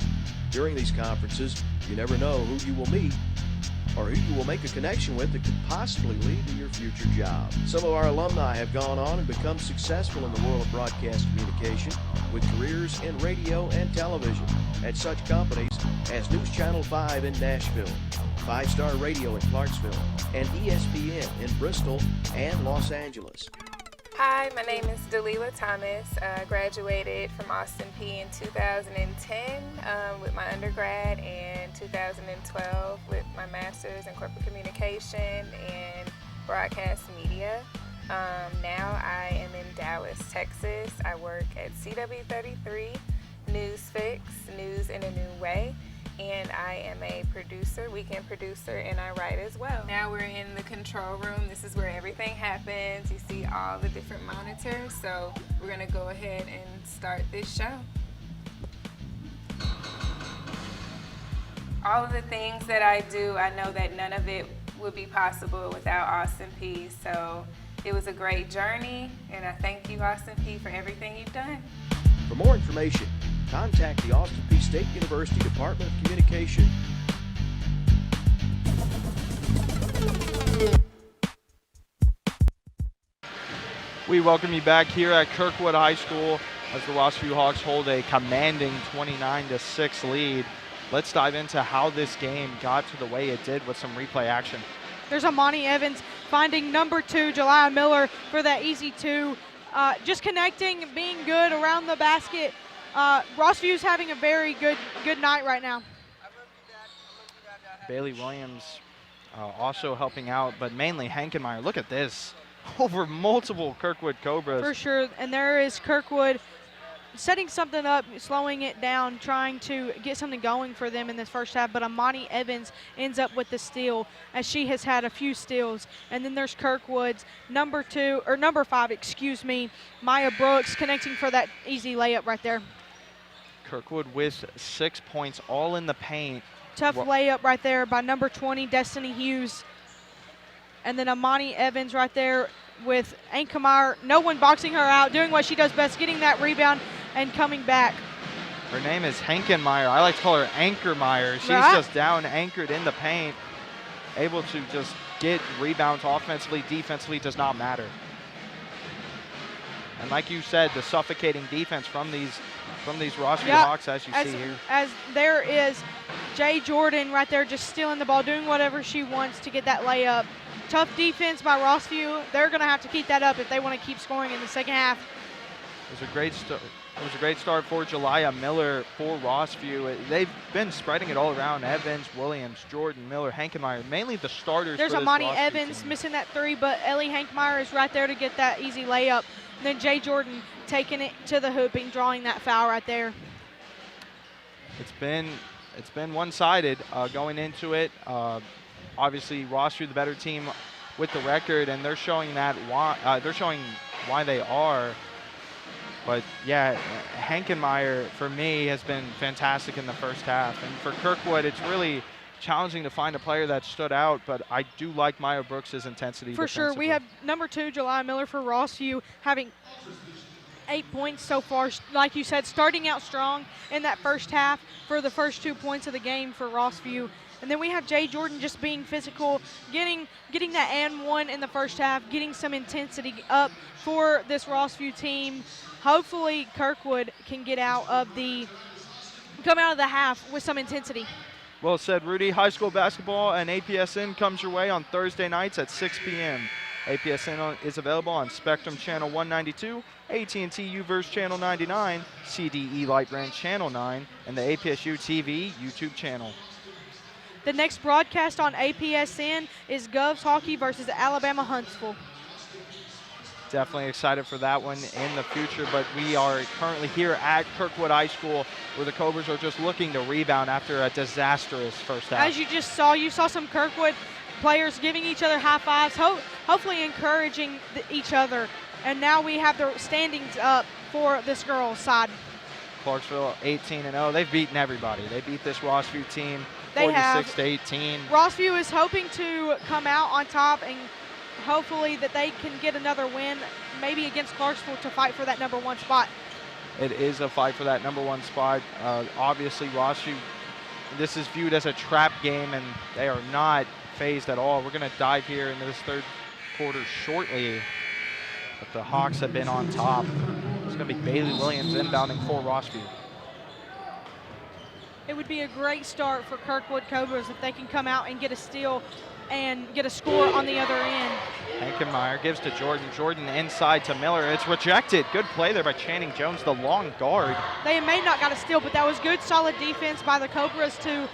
During these conferences, you never know who you will meet or who you will make a connection with that could possibly lead to your future job. Some of our alumni have gone on and become successful in the world of broadcast communication with careers in radio and television at such companies as News Channel 5 in Nashville, 5 Star Radio in Clarksville, and ESPN in Bristol and Los Angeles. Hi, my name is Dalila Thomas. I graduated from Austin Peay in 2010 with my undergrad, and 2012 with my master's in corporate communication and broadcast media. Now I am in Dallas, Texas. I work at CW33, Newsfix, News in a New Way. And I am a producer, weekend producer, and I write as well. Now we're in the control room. This is where everything happens. You see all the different monitors. So we're gonna go ahead and start this show. All of the things that I do, I know that none of it would be possible without Austin Peay. So it was a great journey, and I thank you, Austin Peay, for everything you've done. For more information, contact the Austin Peay State University Department of Communication. We welcome you back here at Kirkwood High School as the Rossview Hawks hold a commanding 29-6 lead. Let's dive into how this game got to the way it did with some replay action. There's Amani Evans finding number 2, Jeliah Miller, for that easy 2. Just connecting, being good around the basket. Rossview's having a very good night right now. Bailey Williams also helping out, but mainly Hankenmeyer. Look at this. Over multiple Kirkwood Cobras. For sure, and there is Kirkwood setting something up, slowing it down, trying to get something going for them in this first half, but Amani Evans ends up with the steal, as she has had a few steals. And then there's Kirkwood's number 5, Maya Brooks connecting for that easy layup right there. Kirkwood with 6 points, all in the paint. Tough layup right there by number 20, Destiny Hughes. And then Amani Evans right there with Hankenmeyer. No one boxing her out, doing what she does best, getting that rebound and coming back. Her name is Hankenmeyer. I like to call her Anchormeyer. She's just down anchored in the paint, able to just get rebounds offensively, defensively, does not matter. And like you said, the suffocating defense from these Rossview Hawks, as you see here. As there is Jay Jordan right there just stealing the ball, doing whatever she wants to get that layup. Tough defense by Rossview. They're going to have to keep that up if they want to keep scoring in the second half. It was a great start. It was a great start for Jeliah Miller for Rossview. They've been spreading it all around. Evans, Williams, Jordan, Miller, Hankenmeyer, mainly the starters. There's for this Amani Rossview Evans team. missing that 3, but Ellie Hankenmeyer is right there to get that easy layup. And then Jay Jordan taking it to the hooping, drawing that foul right there. It's been one-sided going into it. Obviously, Rossview the better team with the record, and they're showing why they are. But yeah, Hankenmeyer for me has been fantastic in the first half, and for Kirkwood, it's really challenging to find a player that stood out. But I do like Maya Brooks' intensity. For sure, we have number 2, Jeliah Miller for Rossview, having 8 points so far. Like you said, starting out strong in that first half for the first 2 points of the game for Rossview. And then we have Jay Jordan just being physical, getting that and one in the first half, getting some intensity up for this Rossview team. Hopefully Kirkwood can come out of the half with some intensity. Well said, Rudy. High school basketball and APSN comes your way on Thursday nights at 6 p.m. APSN is available on Spectrum Channel 192, AT&T U-verse Channel 99, CDE Lightband Channel 9, and the APSU-TV YouTube channel. The next broadcast on APSN is Govs Hockey versus Alabama Huntsville. Definitely excited for that one in the future, but we are currently here at Kirkwood High School where the Cobras are just looking to rebound after a disastrous first half. As you saw some Kirkwood players giving each other high fives, hopefully encouraging each other. And now we have the standings up for this girls' side. Clarksville 18-0. They've beaten everybody. They beat this Rossview team 46-18. Rossview is hoping to come out on top, and hopefully that they can get another win, maybe against Clarksville, to fight for that #1 spot. It is a fight for that #1 spot. Obviously, Rossview, this is viewed as a trap game, and they are not phased at all. We're going to dive here into this third quarter shortly, but the Hawks have been on top. It's going to be Bailey Williams inbounding for Rossview. It would be a great start for Kirkwood Cobras if they can come out and get a steal and get a score on the other end. Hankenmeyer gives to Jordan. Jordan inside to Miller. It's rejected. Good play there by Channing Jones, the long guard. They may not got a steal, but that was good, solid defense by the Cobras to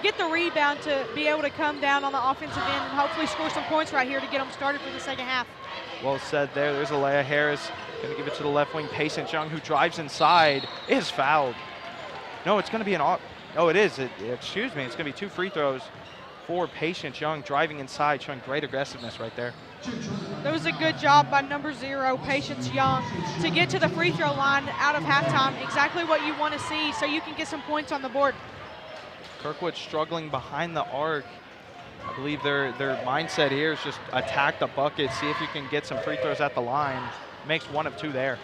get the rebound, to be able to come down on the offensive end and hopefully score some points right here to get them started for the second half. Well said there. There's Alea Harris. Going to give it to the left wing. Patience Young, who drives inside, is fouled. No, it's going to be it is. Excuse me. It's going to be 2 free throws for Patience Young, driving inside, showing great aggressiveness right there. That was a good job by number 0, Patience Young, to get to the free throw line out of halftime. Exactly what you want to see, so you can get some points on the board. Kirkwood struggling behind the arc. I believe their mindset here is just attack the bucket, see if you can get some free throws at the line. Makes 1 of 2 there.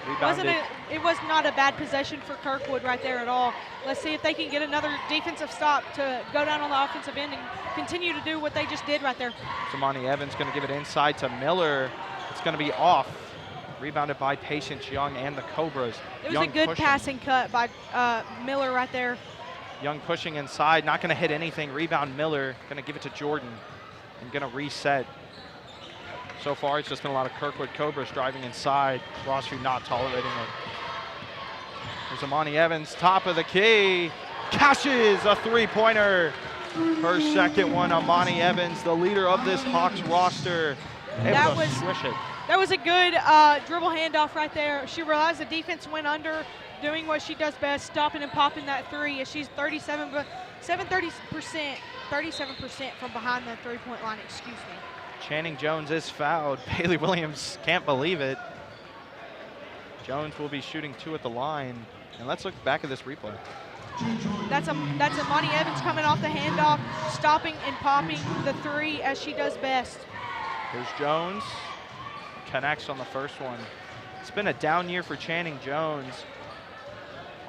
It was not a bad possession for Kirkwood right there at all. Let's see if they can get another defensive stop to go down on the offensive end and continue to do what they just did right there. Samani Evans going to give it inside to Miller. It's going to be off. Rebounded by Patience Young and the Cobras. It was a good passing cut by Miller right there. Young pushing inside, not going to hit anything. Rebound Miller, going to give it to Jordan and going to reset. So far, it's just been a lot of Kirkwood Cobras driving inside. Rossview not tolerating it. There's Amani Evans, top of the key. Cashes a 3-pointer. Her second one, Amani Evans, the leader of this Hawks roster. Able to swish it. That was a good dribble handoff right there. She realized the defense went under, doing what she does best, stopping and popping that 3. As she's 37% from behind the 3-point line, excuse me. Channing Jones is fouled. Bailey Williams can't believe it. Jones will be shooting 2 at the line. And let's look back at this replay. That's Amani Evans coming off the handoff, stopping and popping the 3 as she does best. Here's Jones. Connects on the first one. It's been a down year for Channing Jones.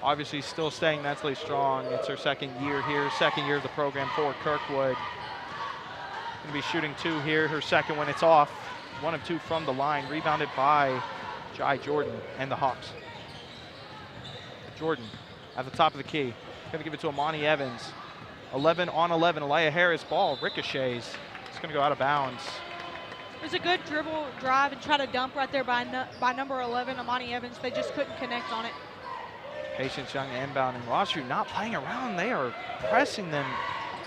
Obviously still staying mentally strong. It's her second year here, second year of the program for Kirkwood. Gonna be shooting 2 here. Her second one, it's off. 1 of 2 from the line. Rebounded by Jai Jordan and the Hawks. Jordan at the top of the key. Gonna give it to Amani Evans. 11 on 11. Alea Harris ball ricochets. It's gonna go out of bounds. It was a good dribble drive and try to dump right there by number 11, Amani Evans. They just couldn't connect on it. Patience Young inbound, and Rossview not playing around. They are pressing them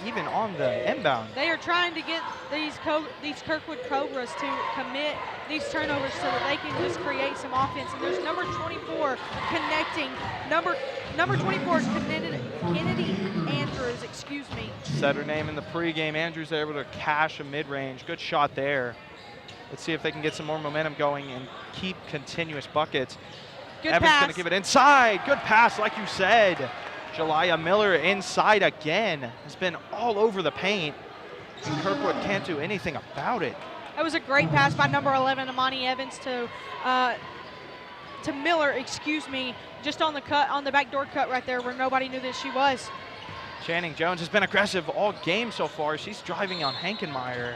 even on the inbound. They are trying to get these Kirkwood Cobras to commit these turnovers so that they can just create some offense. And there's number 24 connecting. Number 24 Kennedy Andrews, excuse me. Said her name in the pregame. Andrews able to cash a mid-range. Good shot there. Let's see if they can get some more momentum going and keep continuous buckets. Good Evans pass. going to give it inside. Good pass, like you said. Jaliyah Miller inside again. Has been all over the paint. And Kirkwood can't do anything about it. That was a great pass by number 11, Amani Evans, to Miller, just on the cut, on the backdoor cut right there where nobody knew that she was. Channing Jones has been aggressive all game so far. She's driving on Hankenmeyer.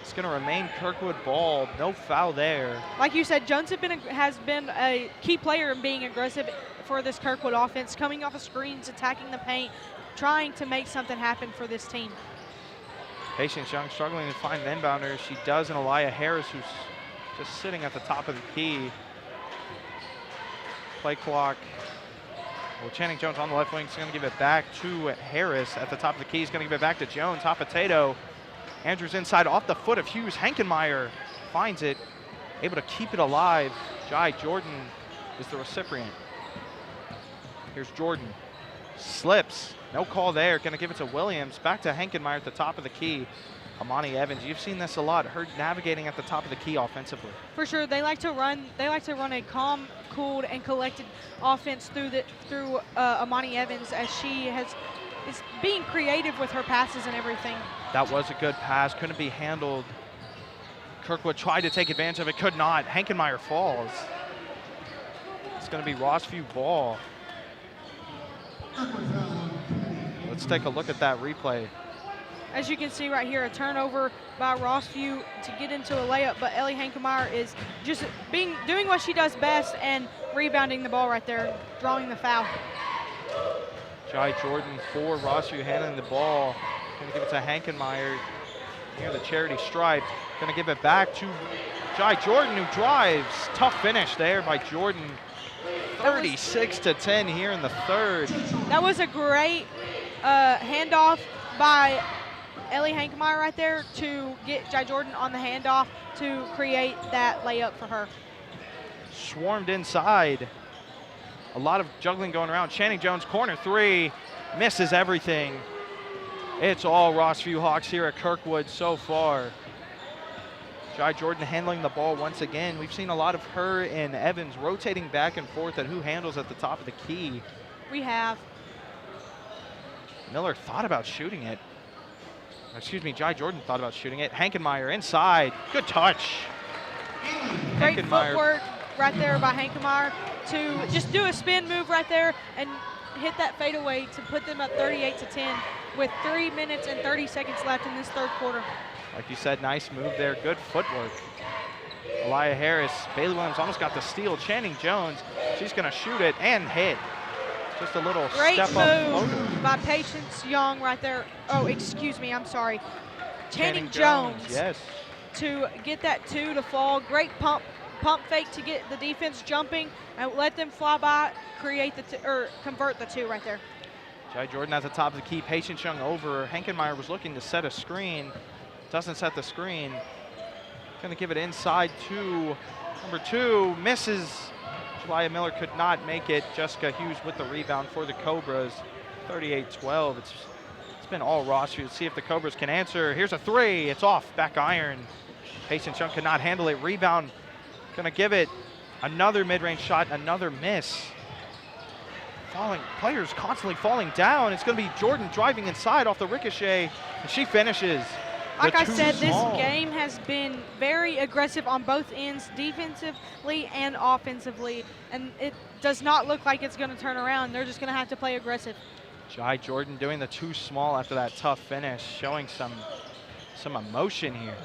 It's going to remain Kirkwood ball. No foul there. Like you said, Jones has been a key player in being aggressive for this Kirkwood offense, coming off of screens, attacking the paint, trying to make something happen for this team. Patience Young struggling to find the inbounder. She does, and Elia Harris, who's just sitting at the top of the key. Play clock. Well, Channing Jones on the left wing is going to give it back to Harris at the top of the key. He's going to give it back to Jones. Hot potato. Andrews inside off the foot of Hughes. Hankenmeyer finds it, able to keep it alive. Jai Jordan is the recipient. Here's Jordan. Slips. No call there. Going to give it to Williams. Back to Hankenmeyer at the top of the key. Amani Evans, you've seen this a lot. Her navigating at the top of the key offensively. For sure, they like to run a calm, cooled, and collected offense through Amani Evans, as she is being creative with her passes and everything. That was a good pass. Couldn't be handled. Kirkwood tried to take advantage of it. Could not. Hankenmeyer falls. It's going to be Rossview ball. Let's take a look at that replay. As you can see right here, a turnover by Rossview to get into a layup, but Ellie Hankenmeyer is just doing what she does best and rebounding the ball right there, drawing the foul. Jai Jordan for Rossview handling the ball. Going to give it to Hankenmeyer near the charity stripe. Going to give it back to Jai Jordan, who drives. Tough finish there by Jordan. 36-10 here in the third. That was a great handoff by Ellie Hankenmeyer right there to get Jai Jordan on the handoff to create that layup for her. Swarmed inside. A lot of juggling going around. Channing Jones, corner three, misses everything. It's all Rossview Hawks here at Kirkwood so far. Jai Jordan handling the ball once again. We've seen a lot of her and Evans rotating back and forth at who handles at the top of the key. We have. Miller thought about shooting it. Excuse me, Jai Jordan thought about shooting it. Hankenmeyer inside. Good touch. Great footwork right there by Hankenmeyer to just do a spin move right there and hit that fadeaway to put them up 38-10 with 3 minutes and 30 seconds left in this third quarter. Like you said, nice move there. Good footwork. Elia Harris. Bailey Williams almost got the steal. Channing Jones, she's going to shoot it and hit. Just a little step up move by Patience Young right there. Oh, excuse me, I'm sorry. Channing Jones. Yes. To get that two to fall. Great pump fake to get the defense jumping and let them fly by, convert the two right there. Jai Jordan at the top of the key. Patience Young over. Hankenmeyer was looking to set a screen. Doesn't set the screen. Going to give it inside to number 2. Misses. Julia Miller could not make it. Jessica Hughes with the rebound for the Cobras. 38-12. It's been all Rossview. Let's see if the Cobras can answer. Here's a 3. It's off. Back iron. Patience Young could not handle it. Rebound. Going to give it another mid-range shot. Another miss. Players constantly falling down. It's going to be Jordan driving inside off the ricochet. And she finishes. Like I said, this game has been very aggressive on both ends, defensively and offensively, and it does not look like it's going to turn around. They're just going to have to play aggressive. Jai Jordan doing the too small after that tough finish, showing some emotion here.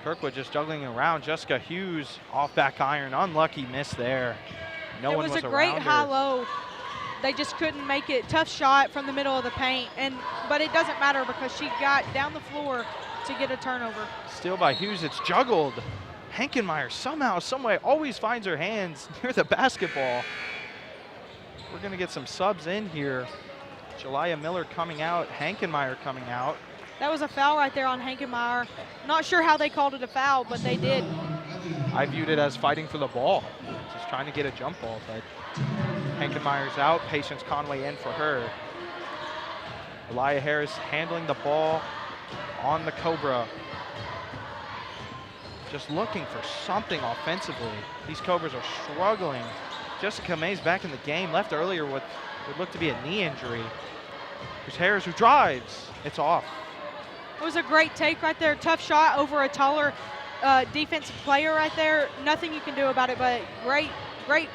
Kirkwood just juggling around. Jessica Hughes off back iron. Unlucky miss there. No one was around her. It was a great high-low. They just couldn't make it. Tough shot from the middle of the paint, but it doesn't matter because she got down the floor to get a turnover. Steal by Hughes. It's juggled. Hankenmeyer somehow, someway, always finds her hands near the basketball. We're going to get some subs in here. Julia Miller coming out. Hankenmeyer coming out. That was a foul right there on Hankenmeyer. Not sure how they called it a foul, but they did. I viewed it as fighting for the ball. Just trying to get a jump ball, but Hankenmeyer's out. Patience Conway in for her. Elia Harris handling the ball on the Cobra. Just looking for something offensively. These Cobras are struggling. Jessica May's back in the game. Left earlier with what looked to be a knee injury. There's Harris who drives. It's off. It was a great take right there. Tough shot over a taller defensive player right there. Nothing you can do about it, but great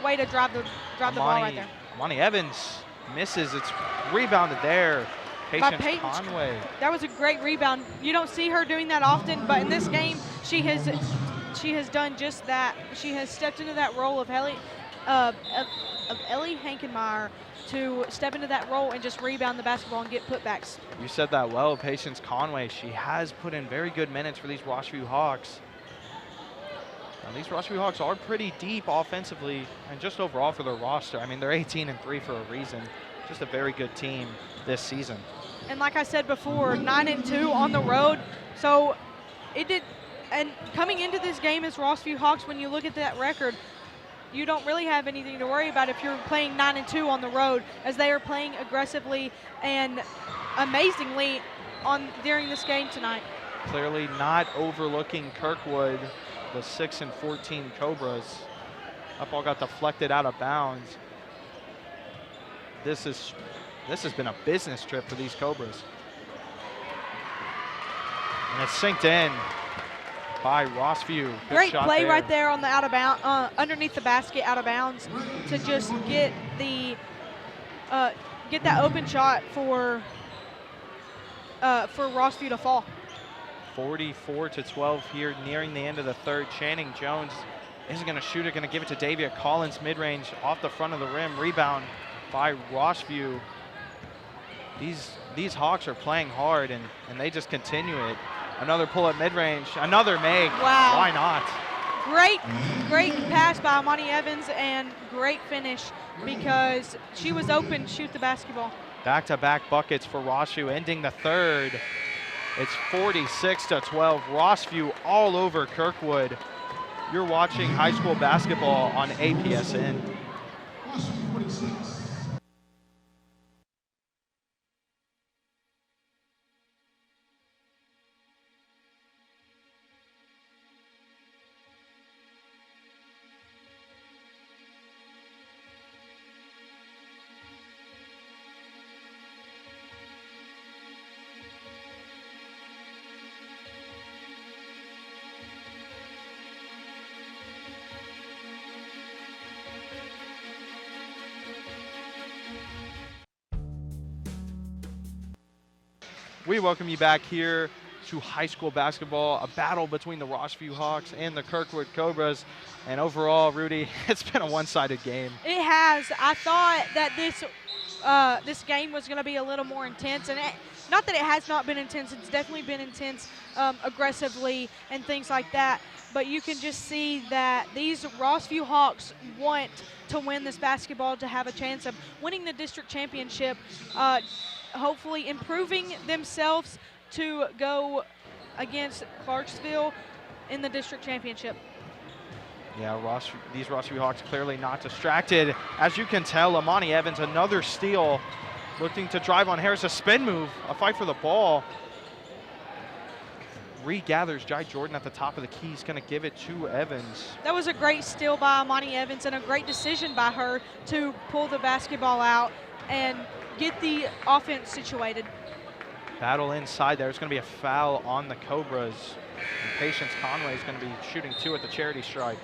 way to drive the ball right there. Amani Evans misses. It's rebounded there. Patience Conway. That was a great rebound. You don't see her doing that often, but in this game, she has done just that. She has stepped into that role of Ellie Hankenmeyer to step into that role and just rebound the basketball and get putbacks. You said that well, Patience Conway. She has put in very good minutes for these Rossview Hawks. Now, these Rossview Hawks are pretty deep offensively and just overall for their roster. I mean, they're 18-3 for a reason. Just a very good team this season. And like I said before, 9-2 on the road. So it did. And coming into this game as Rossview Hawks, when you look at that record, you don't really have anything to worry about if you're playing 9-2 on the road, as they are playing aggressively and amazingly during this game tonight. Clearly not overlooking Kirkwood, the 6-14 Cobras. That ball got deflected out of bounds. This has been a business trip for these Cobras. And it's synced in by Rossview. Good Great shot play there. right there on the out of bounds, underneath the basket, out of bounds, to just get that open shot for Rossview to fall. 44-12 here, nearing the end of the third. Channing Jones isn't going to shoot it, going to give it to Davia Collins, mid-range, off the front of the rim. Rebound by Rossview. These Hawks are playing hard, and they just continue it. Another pull at mid-range, another make. Wow. Why not? Great pass by Amani Evans, and great finish because she was open to shoot the basketball. Back-to-back buckets for Rossview, ending the third. It's 46-12. Rossview all over Kirkwood. You're watching high school basketball on APSN. We welcome you back here to high school basketball, a battle between the Rossview Hawks and the Kirkwood Cobras. And overall, Rudy, it's been a one-sided game. It has. I thought that this game was going to be a little more intense, and not that it has not been intense. It's definitely been intense aggressively and things like that. But you can just see that these Rossview Hawks want to win this basketball to have a chance of winning the district championship, hopefully improving themselves to go against Clarksville in the district championship. Yeah, these Rossview Hawks clearly not distracted. As you can tell, Amani Evans, another steal, looking to drive on Harris, a spin move, a fight for the ball. Regathers Jai Jordan at the top of the key. He's going to give it to Evans. That was a great steal by Amani Evans and a great decision by her to pull the basketball out and get the offense situated. Battle inside there. It's going to be a foul on the Cobras. And Patience Conway is going to be shooting 2 at the charity stripe.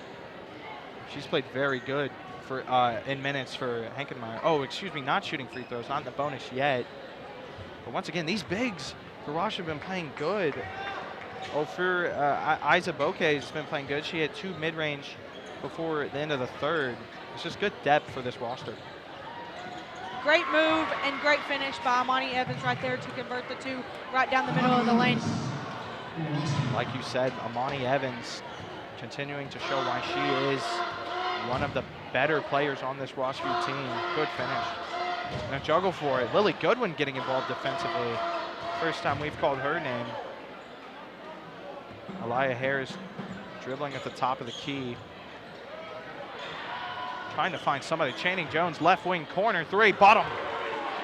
She's played very good for in minutes for Hankenmeyer. Oh, excuse me, not shooting free throws, not in the bonus yet. But once again, these bigs for Rosh have been playing good. Oh, for Isa Bouquet has been playing good. She had 2 mid-range before the end of the third. It's just good depth for this roster. Great move and great finish by Amani Evans right there to convert the 2 right down the middle of the lane. Like you said, Amani Evans continuing to show why she is one of the better players on this Rossview team. Good finish. And a juggle for it. Lily Goodwin getting involved defensively. First time we've called her name. Aliyah Harris dribbling at the top of the key. Trying to find somebody. Channing Jones, left wing corner, 3, bottom.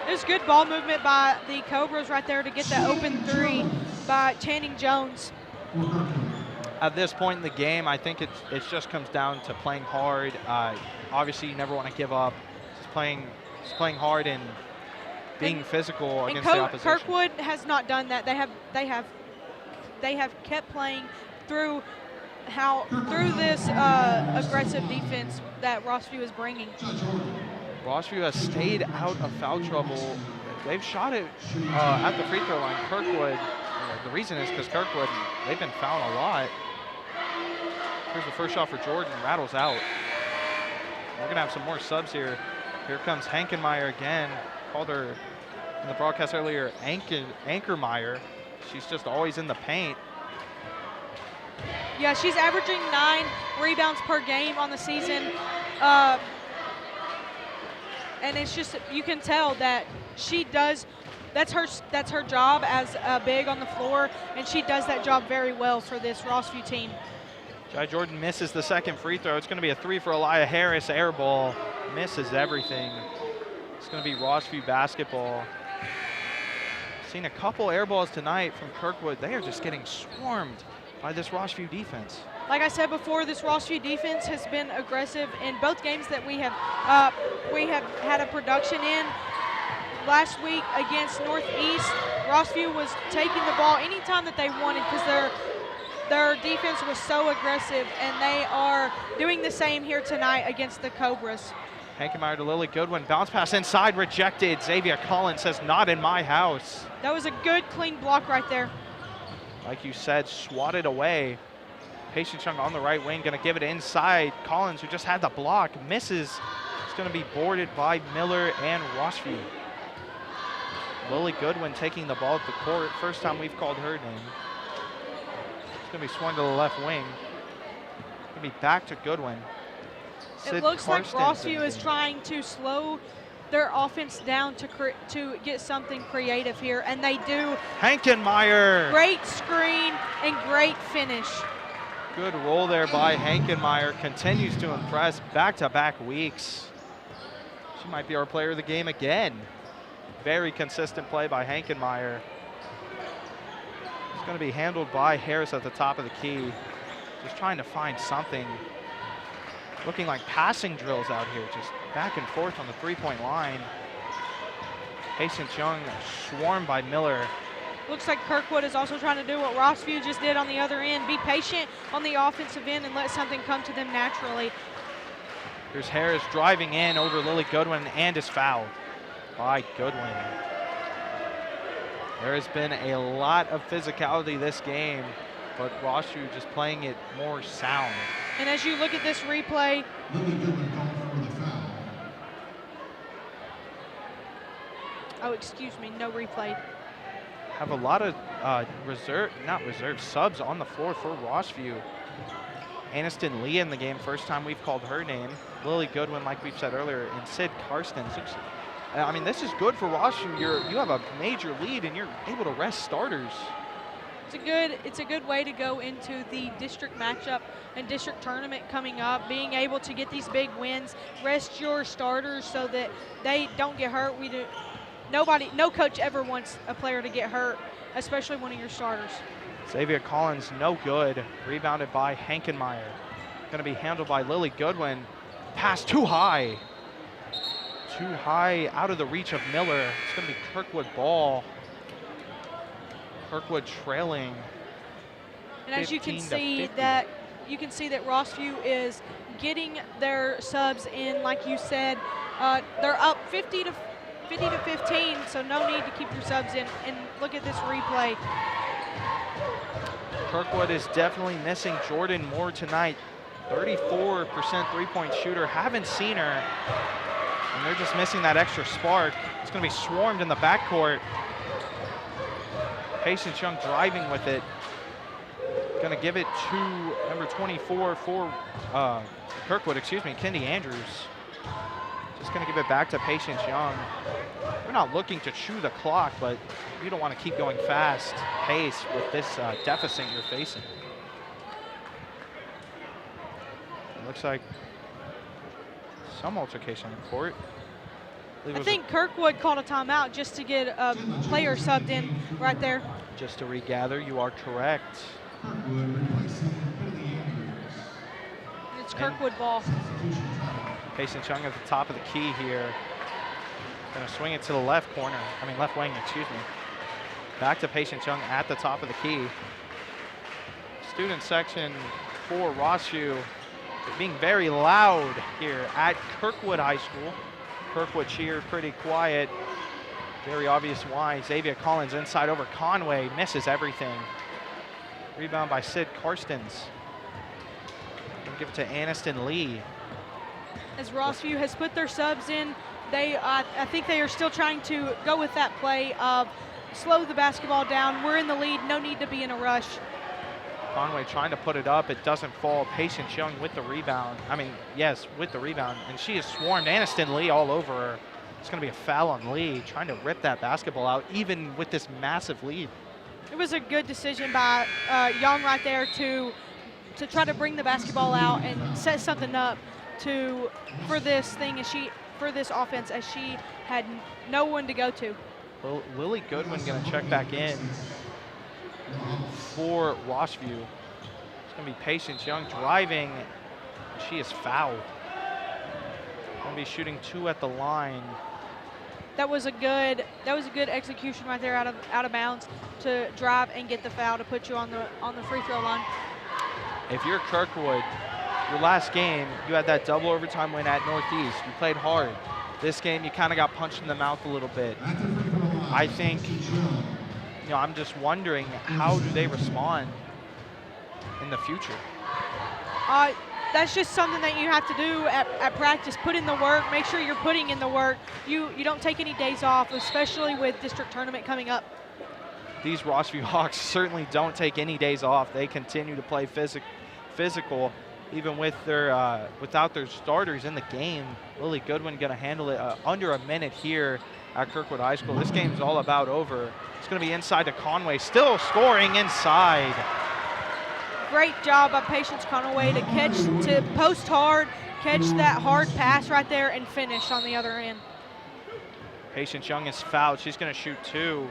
There's good ball movement by the Cobras right there to get that open 3 by Channing Jones. At this point in the game, I think it just comes down to playing hard. Obviously, you never want to give up. Just playing hard and being physical against the opposition. Kirkwood has not done that. They have they have kept playing through this aggressive defense that Rossview is bringing. Rossview has stayed out of foul trouble. They've shot it at the free throw line. Kirkwood, the reason is because Kirkwood, they've been fouling a lot. Here's the first shot for Jordan, rattles out. We're gonna have some more subs here. Here comes Hankenmeyer again. Called her in the broadcast earlier, Ankermeyer. She's just always in the paint. Yeah, she's averaging 9 rebounds per game on the season. And it's just, you can tell that she does, that's her job as a big on the floor, and she does that job very well for this Rossview team. Jai Jordan misses the second free throw. It's going to be a 3 for Elia Harris. Air ball, misses everything. It's going to be Rossview basketball. Seen a couple air balls tonight from Kirkwood. They are just getting swarmed by this Rossview defense. Like I said before, this Rossview defense has been aggressive in both games that we have had a production in. Last week against Northeast, Rossview was taking the ball anytime that they wanted because their defense was so aggressive, and they are doing the same here tonight against the Cobras. Hankenmeyer to Lily Goodwin. Bounce pass inside, rejected. Xavier Collins says, not in my house. That was a good, clean block right there. Like you said, swatted away. Patience Young on the right wing, going to give it inside. Collins, who just had the block, misses. It's going to be boarded by Miller and Rossview. Lily Goodwin taking the ball at the court. First time we've called her name. It's going to be swung to the left wing. Going to be back to Goodwin. It looks like Rossview is trying to slow their offense down to get something creative here, and they do. Hankenmeyer. Great screen and great finish. Good roll there by Hankenmeyer. Continues to impress back-to-back weeks. She might be our player of the game again. Very consistent play by Hankenmeyer. It's going to be handled by Harris at the top of the key. Just trying to find something. Looking like passing drills out here, just back and forth on the three-point line. Patience Young swarmed by Miller. Looks like Kirkwood is also trying to do what Rossview just did on the other end. Be patient on the offensive end and let something come to them naturally. Here's Harris driving in over Lily Goodwin and is fouled by Goodwin. There has been a lot of physicality this game, but Rossview just playing it more sound. And as you look at this replay, oh, excuse me, no replay. Have a lot of subs on the floor for Rossview. Aniston Lee in the game, first time we've called her name. Lily Goodwin, like we've said earlier, and Sid Karsten. I mean, this is good for Rossview. You have a major lead and you're able to rest starters. It's a good way to go into the district matchup and district tournament coming up, being able to get these big wins, rest your starters so that they don't get hurt. No coach ever wants a player to get hurt, especially one of your starters. Xavier Collins, no good. Rebounded by Hankenmeyer. Going to be handled by Lily Goodwin. Pass too high. Too high, out of the reach of Miller. It's going to be Kirkwood ball. Kirkwood trailing. And as you can see that Rossview is getting their subs in, like you said. They're up 50 to 15, so no need to keep your subs in. And look at this replay. Kirkwood is definitely missing Jordan Moore tonight. 34% three-point shooter. Haven't seen her. And they're just missing that extra spark. It's going to be swarmed in the backcourt. Patience Young driving with it. Going to give it to number 24 for Kirkwood, Kendi Andrews. Just going to give it back to Patience Young. We're not looking to chew the clock, but you don't want to keep going fast pace with this deficit you're facing. It looks like some altercation in court. I think Kirkwood called a timeout just to get a player subbed in right there. Just to regather, you are correct. It's Kirkwood ball. Patience Young at the top of the key here. Gonna swing it to the left wing, excuse me. Back to Patience Young at the top of the key. student section for Rossview being very loud here at Kirkwood High School. Kirkwood cheer pretty quiet. Very obvious why. Xavier Collins inside over Conway, misses everything. Rebound by Sid Karstens. Gonna give it to Aniston Lee. As Rossview has put their subs in, I think they are still trying to go with that play of slow the basketball down. We're in the lead, no need to be in a rush. Conway trying to put it up, it doesn't fall. Patience Young with the rebound. Yes, with the rebound, and she has swarmed Aniston Lee all over her. It's gonna be a foul on Lee, trying to rip that basketball out, even with this massive lead. It was a good decision by Young right there to try to bring the basketball out and set something up for this offense, as she had no one to go to. Well, Lily Goodwin gonna check back in for Rossview. It's gonna be Patience Young driving. She is fouled. Gonna be shooting 2 at the line. That was a good execution right there out of bounds to drive and get the foul to put you on the free throw line. If you're Kirkwood, your last game, you had that double overtime win at Northeast. You played hard. This game, you kind of got punched in the mouth a little bit. I think, I'm just wondering, how do they respond in the future? That's just something that you have to do at practice. Put in the work, make sure you're putting in the work. You don't take any days off, especially with district tournament coming up. These Rossview Hawks certainly don't take any days off. They continue to play physical, even with without their starters in the game. Lily Goodwin gonna handle it under a minute here at Kirkwood High School. This game's all about over. It's gonna be inside to Conway, still scoring inside. Great job by Patience Conway to post hard, catch that hard pass right there, and finish on the other end. Patience Young is fouled. She's going to shoot 2.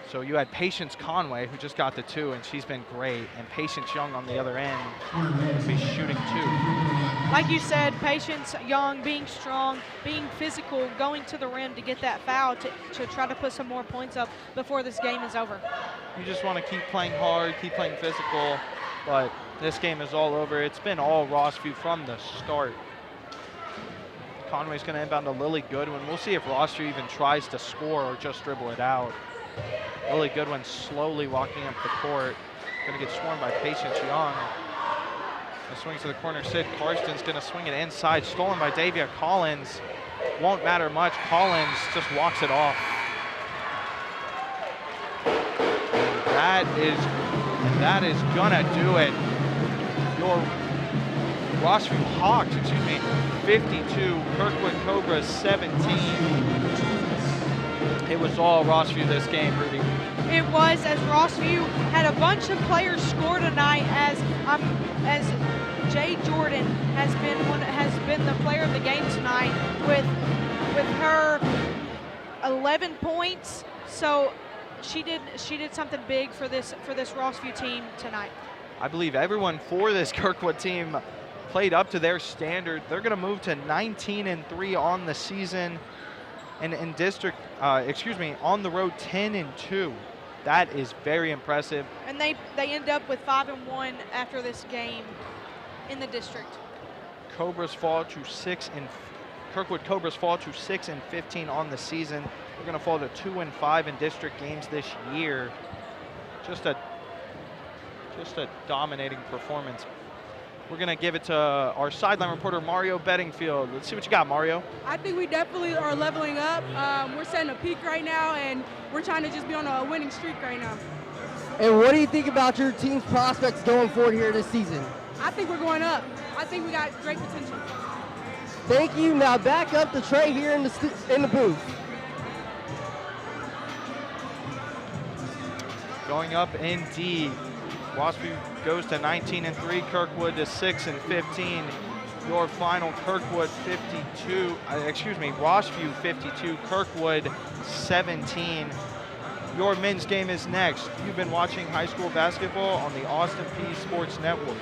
So you had Patience Conway, who just got the 2, and she's been great. And Patience Young on the other end will be shooting 2. Like you said, Patience Young being strong, being physical, going to the rim to get that foul to try to put some more points up before this game is over. You just want to keep playing hard, keep playing physical, but this game is all over. It's been all Rossview from the start. Conway's going to inbound to Lily Goodwin. We'll see if Rossview even tries to score or just dribble it out. Lily Goodwin slowly walking up the court. Going to get swarmed by Patience Young. The swings to the corner. Sid Karsten's going to swing it inside. Stolen by Davia Collins. Won't matter much. Collins just walks it off. And that is gonna do it. Your Rossview Hawks, 52, Kirkwood Cobras 17. It was all Rossview this game, Ruby. It was, as Rossview had a bunch of players score tonight, as Jay Jordan has been the player of the game tonight with her 11 points. So she did something big for this Rossview team tonight. I believe everyone for this Kirkwood team played up to their standard. They're going to move to 19-3 on the season, and in district, on the road 10-2. That is very impressive. And they end up with 5-1 after this game in the district. Kirkwood Cobras fall to 6-15 on the season. We're going to fall to 2-5 in district games this year. Just a dominating performance. We're going to give it to our sideline reporter, Mario Bedingfield. Let's see what you got, Mario. I think we definitely are leveling up. We're setting a peak right now, and we're trying to just be on a winning streak right now. And what do you think about your team's prospects going forward here this season? I think we're going up. I think we got great potential. Thank you. Now back up to Trey here in the booth. Going up indeed. Rossview goes to 19-3, Kirkwood to 6-15. Your final Rossview 52, Kirkwood 17. Your men's game is next. You've been watching high school basketball on the Austin Peay Sports Network.